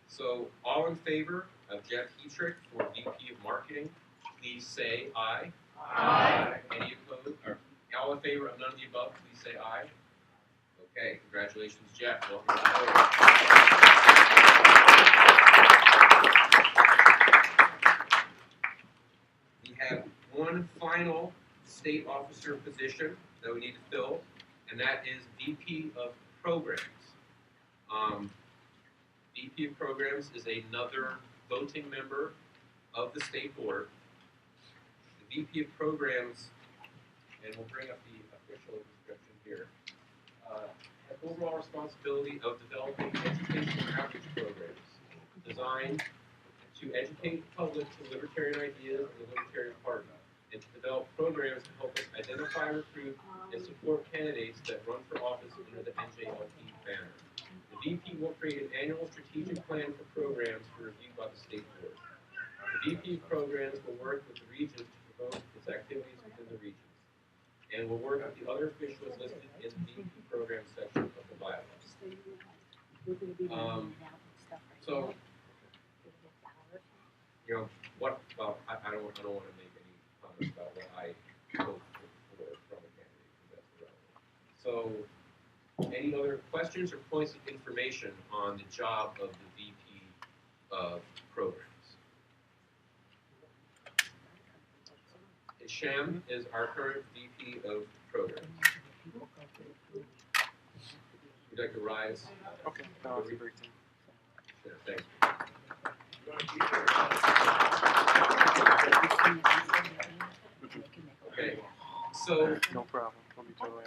Speaker 1: So all in favor of Jeff Heatrick for VP of Marketing, please say aye.
Speaker 8: Aye.
Speaker 1: Any opposed? Or all in favor of none of the above, please say aye. Okay, congratulations, Jeff. Welcome to the board. We have one final state officer position that we need to fill, and that is VP of Programs. VP of Programs is another voting member of the state board. The VP of Programs, and we'll bring up the official description here, has overall responsibility of developing educational outreach programs designed to educate the public to libertarian ideas and the libertarian party, and to develop programs to help us identify, recruit, and support candidates that run for office under the NJLP banner. The VP will create an annual strategic plan for programs for review by the state board. The VP of Programs will work with the regions to promote its activities within the regions, and will work with the other officials listed in the VP Program section of the bylaws. So, you know, what? Well, I don't want to make any comments about what I vote for from a candidate, because that's irrelevant. So, any other questions or points of information on the job of the VP of Programs? Sham is our current VP of Programs. Would you like to rise?
Speaker 13: Okay. No, it's a great team.
Speaker 1: Sure, thanks. Okay, so
Speaker 13: No problem. We'll be totally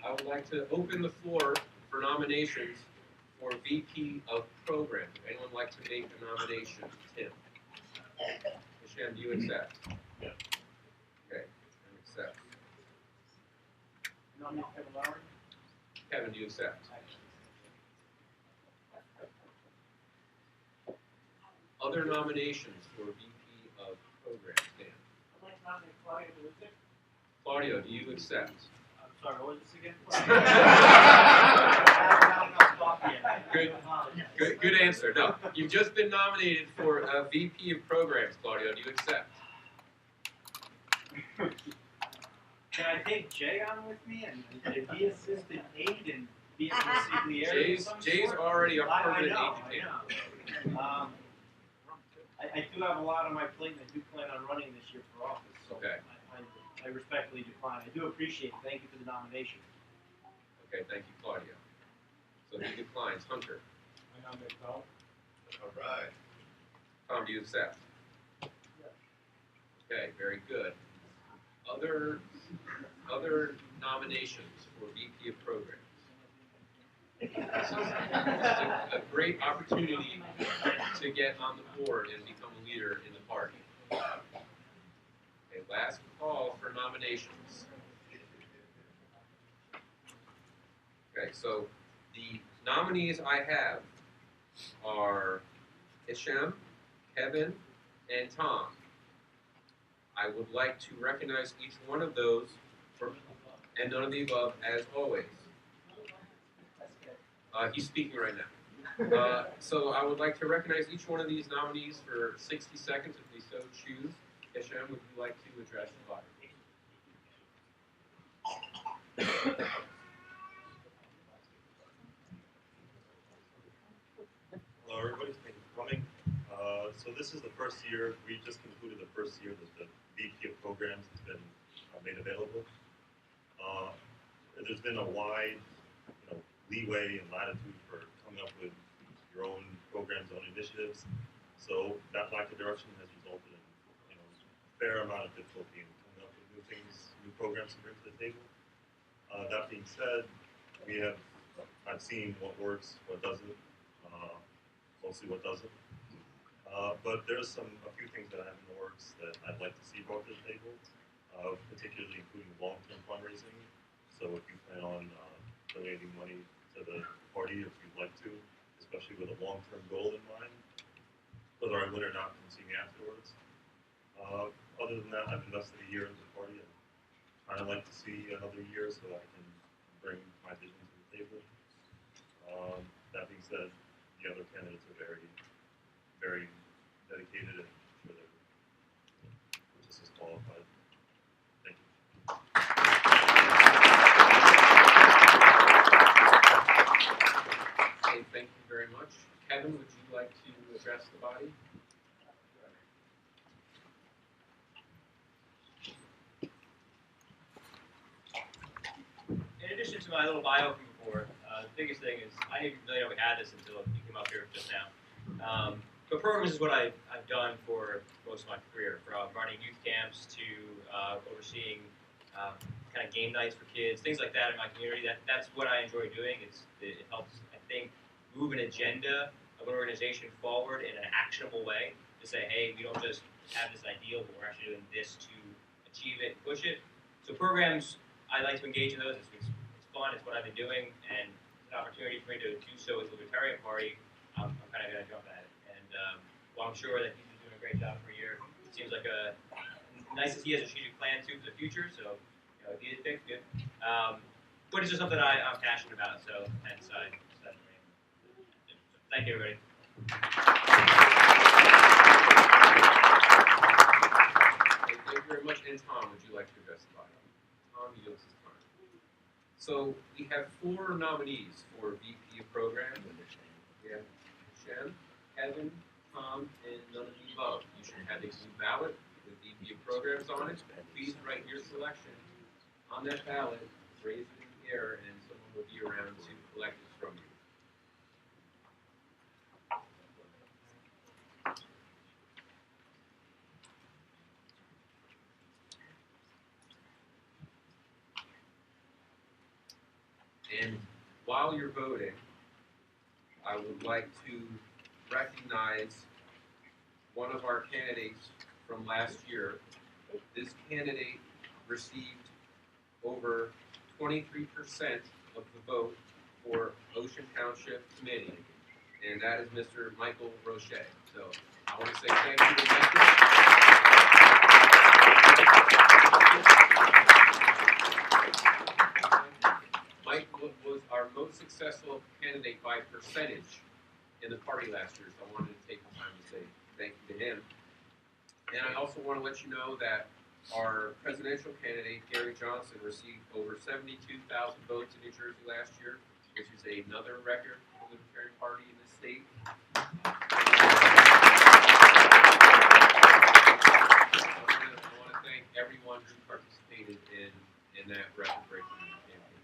Speaker 1: I would like to open the floor for nominations for VP of Programs. Would anyone like to make a nomination? Tim? Sham, do you accept?
Speaker 9: Yes.
Speaker 1: Okay, I accept.
Speaker 12: Nominate Kevin Lowry.
Speaker 1: Kevin, do you accept? Other nominations for VP of Programs, Dan?
Speaker 7: I'd like
Speaker 12: nominate Claudia Delusic.
Speaker 1: Claudio, do you accept?
Speaker 7: I'm sorry, what was this again?
Speaker 1: Good answer. No, you've just been nominated for VP of Programs, Claudio. Do you accept?
Speaker 14: Can I take Jay on with me and be assistant aide and be in the consigliere of some
Speaker 1: Jay's
Speaker 14: sort?
Speaker 1: already a
Speaker 14: I
Speaker 1: permanent
Speaker 14: know,
Speaker 1: aide de camp.
Speaker 14: I do have a lot on my plate and I do plan on running this year for office, so
Speaker 1: Okay.
Speaker 14: I respectfully decline. I do appreciate it. Thank you for the nomination.
Speaker 1: Okay, thank you, Claudio. So he declines. Hunter.
Speaker 13: I nominate Tom.
Speaker 9: All right.
Speaker 1: Tom, do you accept? Okay, very good. Other nominations for VP of Programs. This is a great opportunity to get on the board and become a leader in the party. Okay, last call for nominations. Okay, so the nominees I have are Hisham, Kevin, and Tom. I would like to recognize each one of those and none of the above as always. He's speaking right now. So I would like to recognize each one of these nominees for 60 seconds if we so choose. Hisham, would you like to address the body?
Speaker 15: Hello everybody, thank you for coming. So this is the first year, we just concluded the first year that the VP of Programs has been made available. There's been a wide leeway and latitude for coming up with your own programs, own initiatives. So that lack of direction has resulted in a fair amount of difficulty in coming up with new things, new programs to bring to the table. That being said, I've seen what works, what doesn't, mostly what doesn't. But there's a few things that I have in the works that I'd like to see brought to the table, particularly including long-term fundraising. So if you plan on donating money to the party, if you'd like to, especially with a long-term goal in mind, whether I win or not, come see me afterwards. Other than that, I've invested a year into the party and I'd like to see another year so that I can bring my vision to the table. That being said, the other candidates are very, very dedicated and I'm sure they're just as qualified. Thank you.
Speaker 1: Okay, thank you very much. Kevin, would you like to address the body?
Speaker 11: In addition to my little bio from before, the biggest thing is I didn't really know we had this until you came up here just now. But programs is what I've done for most of my career, from running youth camps to overseeing kind of game nights for kids, things like that in my community. That's what I enjoy doing. It helps, I think, move an agenda of an organization forward in an actionable way to say, hey, we don't just have this ideal, but we're actually doing this to achieve it and push it. So programs, I like to engage in those. It's fun. It's what I've been doing, and it's an opportunity for me to do so with the Libertarian Party. I'm kind of going to jump at it. And while I'm sure that he's been doing a great job for a year, it seems like nice to see he has a strategic plan too for the future. So if he is picked, good. But it's just something I'm passionate about. So hence I decided to bring him. So, thank you, everybody.
Speaker 1: Thank you very much. And Tom, would you like to address the body? Tom yields his time. So we have 4 nominees for VP of Programs. We have Shem, Kevin, Tom, and none of the above. You should have a blue ballot with VP of Programs on it. Please write your selection on that ballot, raise it in the air, and someone will be around to collect it from you. And while you're voting, I would like to recognize one of our candidates from last year. This candidate received over 23% of the vote for Ocean Township Committee, and that is Mr. Michael Roche. So I want to say thank you to Michael. Mike was our most successful candidate by percentage in the party last year, so I wanted to take the time to say thank you to him. And I also want to let you know that our presidential candidate, Gary Johnson, received over 72,000 votes in New Jersey last year, which is another record for the Libertarian Party in the state. I want to thank everyone who participated in that record-breaking campaign.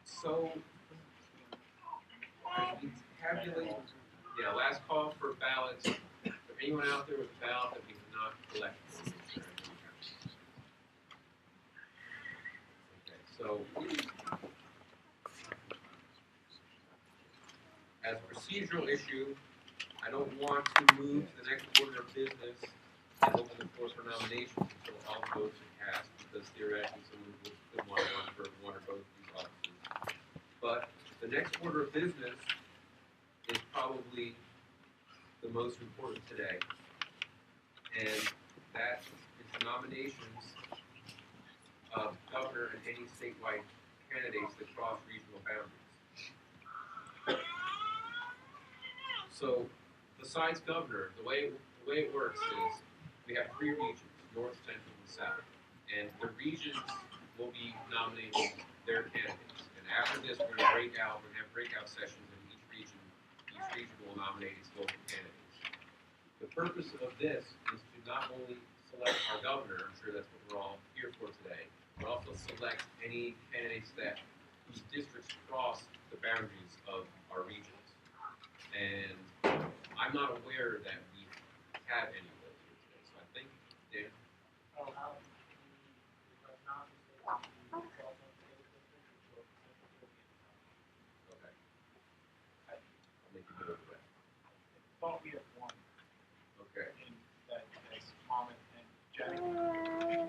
Speaker 1: So, as we tabulate, last call for ballots. For anyone out there with a ballot that we did not collect. Okay, so as a procedural issue, I don't want to move to the next order of business and open the floor for nominations until all votes are cast, because theoretically someone could want to run for one or both of these offices. But the next order of business is probably the most important today, and that is the nominations of governor and any statewide candidates that cross regional boundaries. So, besides governor, the way it works is we have three regions: North, Central, and South, and the regions will be nominating their candidates. And after this, we're going to have breakout sessions in each region. Each region will nominate its local candidates. The purpose of this is to not only select our governor, I'm sure that's what we're all here for today, but also select any candidates whose districts cross the boundaries of our regions. And I'm not aware that we have any of those here today, so I think, Dan? Okay. I'll make a note of that.
Speaker 13: Thought we had one.
Speaker 1: Okay.
Speaker 13: In that's Monmouth and Jay.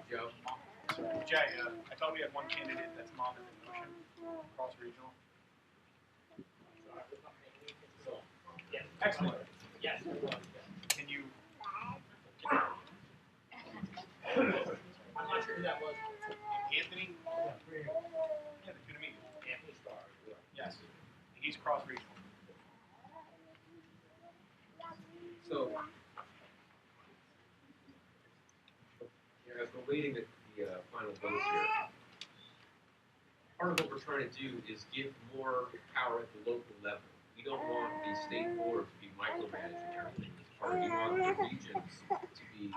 Speaker 1: Joe?
Speaker 13: Jay, I thought we had one candidate that's Monmouth and Ocean, cross regional.
Speaker 11: Yes.
Speaker 13: Excellent.
Speaker 11: Yes.
Speaker 13: Can you?
Speaker 11: I'm not sure who that was.
Speaker 13: Anthony? Yeah, the Nominees.
Speaker 11: Anthony Starr.
Speaker 13: Yes. He's cross regional.
Speaker 1: So, as we're waiting at the final vote here, part of what we're trying to do is give more power at the local level. We don't want the state board to be micromanaging everything. We want the regions to be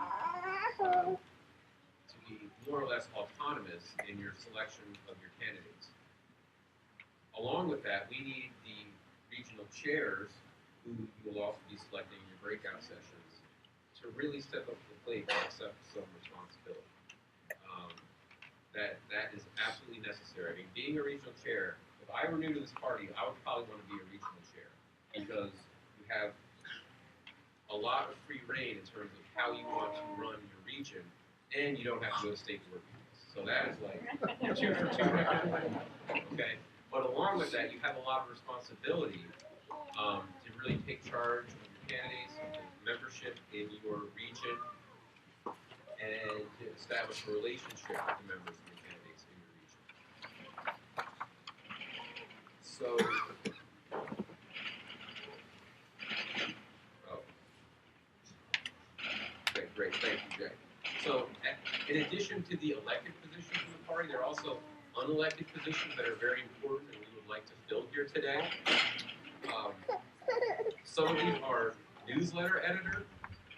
Speaker 1: more or less autonomous in your selection of your candidates. Along with that, we need the regional chairs, who you will also be selecting in your breakout sessions, to really step up to the plate and accept some responsibility. That is absolutely necessary. I mean, being a regional chair, if I were new to this party, I would probably want to be a regional chair, because you have a lot of free reign in terms of how you want to run your region, and you don't have to go to state board meetings. So that is like 2 for 2. Okay, but along with that, you have a lot of responsibility to really take charge of your candidates, of the membership in your region, and to establish a relationship with the members of the candidates in your region. So, okay, great, thank you, Jay. So, in addition to the elected positions in the party, there are also unelected positions that are very important and we would like to fill here today. Some of these are newsletter editor,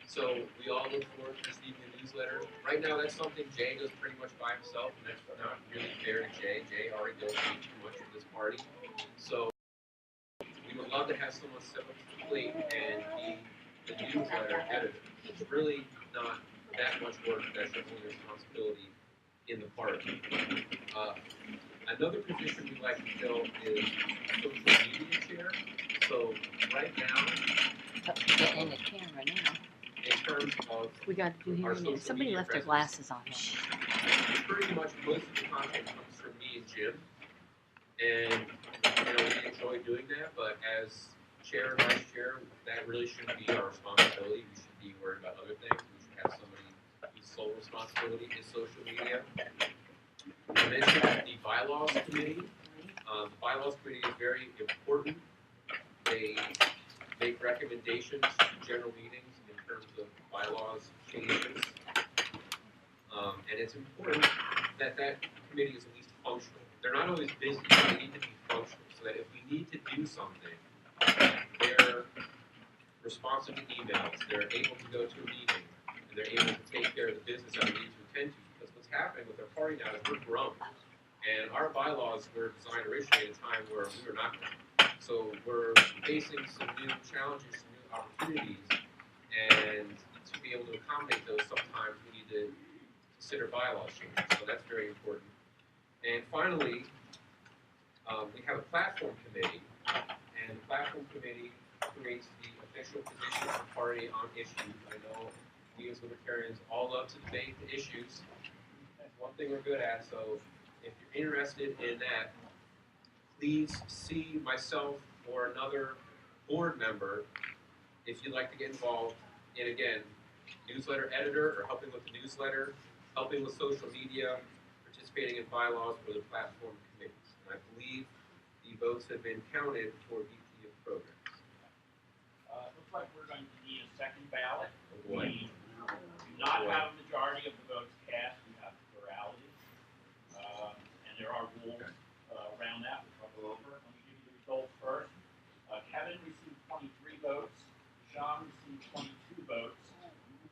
Speaker 1: so we all look forward to receiving a newsletter. Right now, that's something Jay does pretty much by himself, and that's not really fair to Jay. Jay already does way too much of this party. So we would love to have someone step up to the plate and be the newsletter editor. It's really not that much work. That's your only responsibility in the party. Another position we'd like to fill is social media chair. So right now,
Speaker 8: In the camera now.
Speaker 1: in terms of
Speaker 8: We got to do
Speaker 1: our
Speaker 8: here.
Speaker 1: social
Speaker 8: Somebody
Speaker 1: media
Speaker 8: left their
Speaker 1: presence,
Speaker 8: glasses on here.
Speaker 1: pretty much most of the content comes from me and Jim, and we enjoy doing that. But as chair and vice chair, that really shouldn't be our responsibility. We should be worried about other things. We should have somebody sole responsibility is social media. I mentioned the bylaws committee. The bylaws committee is very important. They make recommendations to general meetings in terms of bylaws changes. And it's important that that committee is at least functional. They're not always busy, but they need to be functional so that if we need to do something, they're responsive to emails, they're able to go to a meeting, and they're able to take care of the business that we need to attend to. Because what's happening with our party now is we're grown. And our bylaws were designed originally at a time where we were not grown. So we're facing some new challenges, some new opportunities, and to be able to accommodate those, sometimes we need to consider bylaws changes. So that's very important. And finally, we have a platform committee, and the platform committee creates the official position of the party on issues. I know we as libertarians all love to debate the issues. That's one thing we're good at, so if you're interested in that, please see myself or another board member if you'd like to get involved in, again, newsletter editor or helping with the newsletter, helping with social media, participating in bylaws or the platform committees. And I believe the votes have been counted for VP of programs.
Speaker 12: Looks like we're going to need a second ballot.
Speaker 1: Oh boy.
Speaker 12: We do not have a majority of the votes cast. We have plurality. And there are rules around that. We'll go over. Let me give you the results first. Kevin received 23 votes. Sean received 22 votes.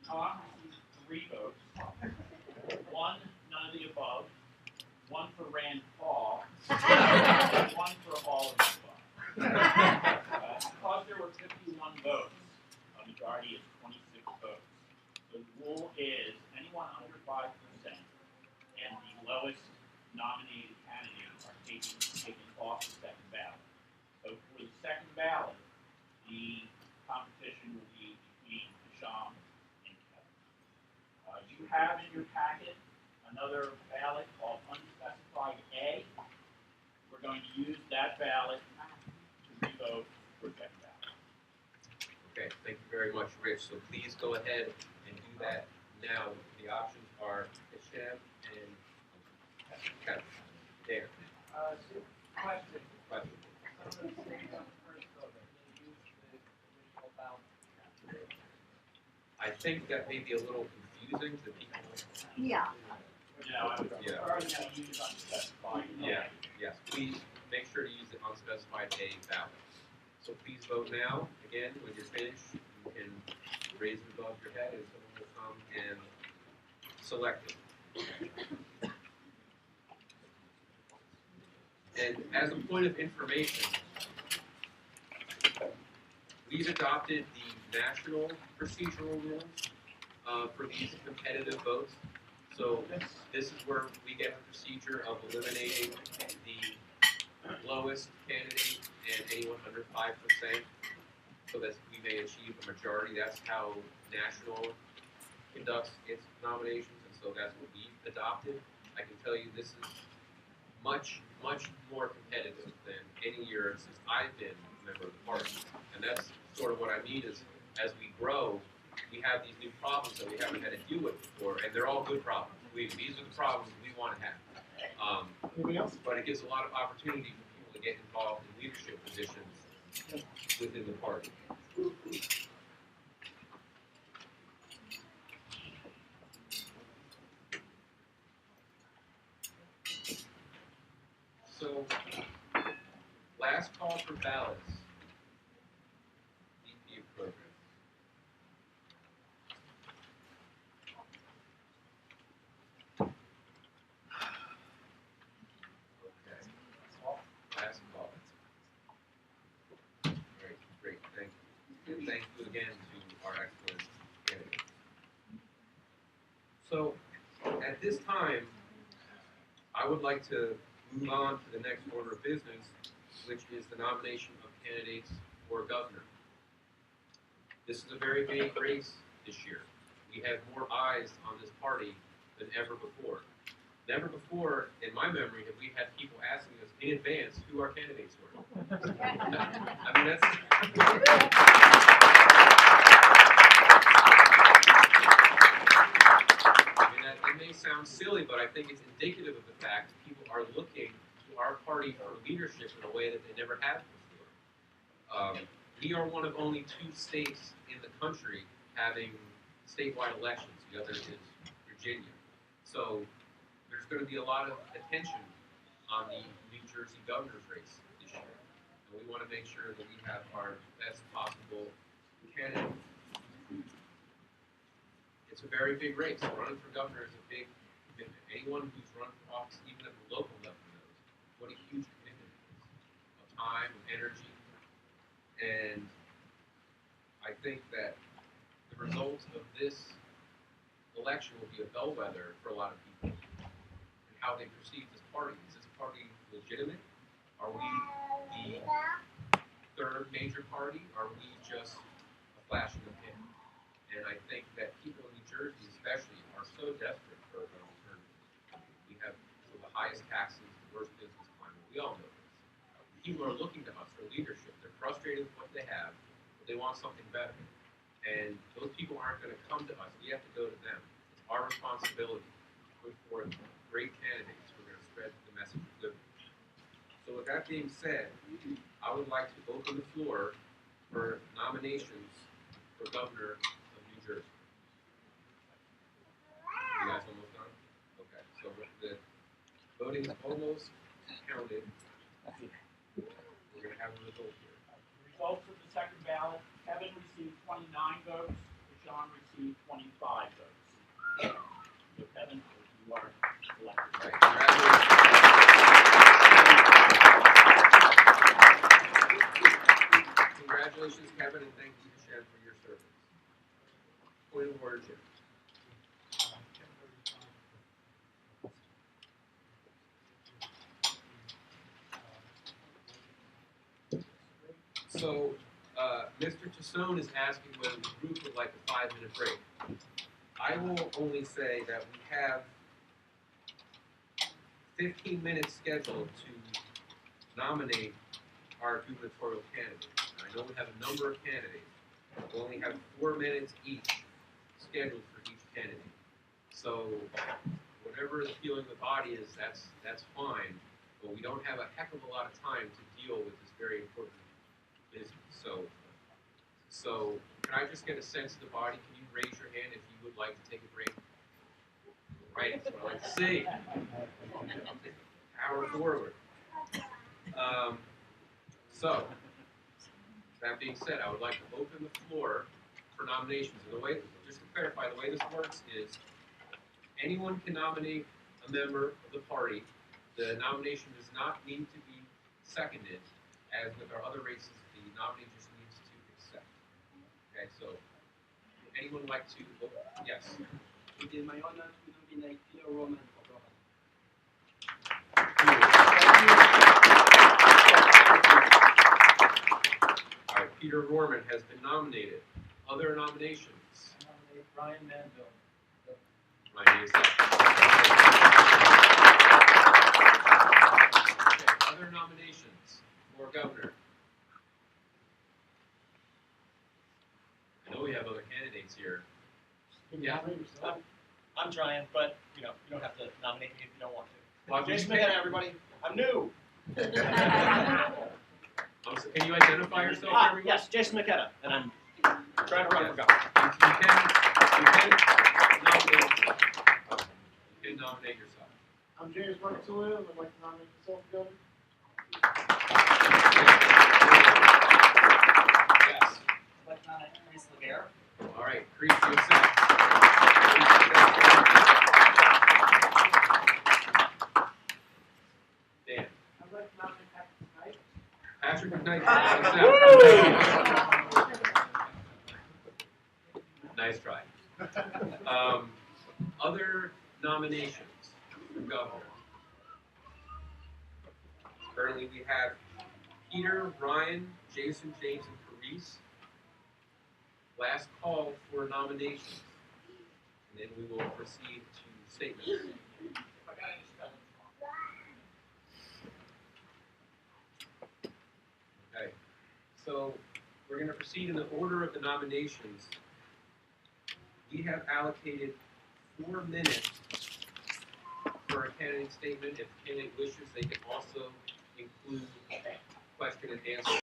Speaker 12: Tom received 3 votes. 1, none of the above. 1 for Rand Paul. And 1 for all of the above. Because there were 51 votes, a majority is 26 votes. So the rule is anyone under 5% and the lowest nominated candidates are taken off the second ballot. So for the second ballot, the competition will be between Hisham and Kevin. You have in your packet another ballot called unspecified A. We're going to use that ballot to revote for second ballot.
Speaker 1: Okay, thank you very much, Rich. So please go ahead and do that now. The options are Hisham and Kevin. There.
Speaker 13: Question.
Speaker 1: Question.
Speaker 13: Some of the states on the first vote, they use the original ballot.
Speaker 1: I think that may be a little confusing to people.
Speaker 5: Yeah.
Speaker 12: Now, I would
Speaker 1: Yeah.
Speaker 12: prefer to use unspecified A.
Speaker 1: Yeah, yes, please make sure to use the unspecified A ballot. So please vote now. Again, when you're finished, you can raise it above your head and someone will come and select it. And as a point of information, we've adopted the national procedural rules for these competitive votes. So this is where we get the procedure of eliminating the lowest candidate and anyone under 5%, so that we may achieve a majority. That's how national conducts its nominations, and so that's what we've adopted. I can tell you this is much, much more competitive than any year since I've been a member of the party. And that's sort of what I mean is, as we grow, we have these new problems that we haven't had to deal with before, and they're all good problems. These are the problems we want to have.
Speaker 13: Anything else?
Speaker 1: But it gives a lot of opportunity for people to get involved in leadership positions within the party. So, last call for ballots. VP of program. Last call. Great, thank you. And thank you again to our excellent candidates. So, at this time, I would like to move on to the next order of business, which is the nomination of candidates for governor. This is a very big race this year. We have more eyes on this party than ever before. Never before, in my memory, have we had people asking us in advance who our candidates were. I mean, party for leadership in a way that they never have before. We are one of only 2 states in the country having statewide elections. The other is Virginia. So there's going to be a lot of attention on the New Jersey governor's race this year. And we want to make sure that we have our best possible candidate. It's a very big race. Running for governor is a big commitment. Anyone who's run for office, even at the local level, knows what a huge commitment it is of time, of energy. And I think that the results of this election will be a bellwether for a lot of people and how they perceive this party. Is this party legitimate? Are we the 3rd major party? Are we just a flash in the pan? And I think that people in New Jersey especially are so desperate for an alternative. We have some of the highest taxes, the worst business climate. We all know this. People are looking to us for leadership. They're frustrated with what they have, but they want something better. And those people aren't going to come to us. We have to go to them. It's our responsibility to put forth great candidates who are going to spread the message of liberty. So with that being said, I would like to open the floor for nominations for governor of New Jersey. You guys almost done? Okay, so the voting is almost counted. We're going to have a result here.
Speaker 12: Results of the second ballot, Kevin received 29 votes, John received 25 votes. So Kevin, you are elected.
Speaker 1: Congratulations, Kevin, and thank you to Shen for your service. Point of order, Jim. So, Mr. Tassone is asking whether the group would like a 5-minute break. I will only say that we have 15 minutes scheduled to nominate our gubernatorial candidate. I know we have a number of candidates. We only have 4 minutes each scheduled for each candidate. So, whatever the feeling of the body is, that's fine. But we don't have a heck of a lot of time to deal with this very important business. So can I just get a sense of the body? Can you raise your hand if you would like to take a break? Right, that's what I like to see. Power forward. So, that being said, I would like to open the floor for nominations. And the way, just to clarify, the way this works is anyone can nominate a member of the party. The nomination does not need to be seconded, as with our other races, the nominee just needs to accept. Okay, so would anyone like to vote? Yes.
Speaker 16: It is my honor to nominate Peter Roman for governor.
Speaker 1: All right, Peter Roman has been nominated. Other nominations?
Speaker 14: I nominate Ryan Manville.
Speaker 1: Ryan is up. Okay, other nominations for governor? I know we have other candidates here. Yeah.
Speaker 17: I'm trying, but you don't have to nominate me if you don't want to.
Speaker 1: Well,
Speaker 17: Jason McKenna, everybody. I'm new.
Speaker 1: Can you identify yourself, everyone?
Speaker 17: Yes, Jason McKenna, and I'm trying to run for governor.
Speaker 1: You can nominate yourself.
Speaker 18: I'm James Martellino, and I'd like to nominate myself for governor.
Speaker 1: Yes.
Speaker 17: I'd like to nominate Chris Laguerre.
Speaker 1: All right, Creed, you accept. Dan.
Speaker 18: I'd like to nominate
Speaker 1: Patrick McKnight. Nice try. Other nominations for governor. Currently we have Peter, Ryan, Jason, James, and Carice. Last call for nominations. And then we will proceed to statements. Okay, so we're going to proceed in the order of the nominations. We have allocated 4 minutes for a candidate statement. If the candidate wishes, they can also include question and answer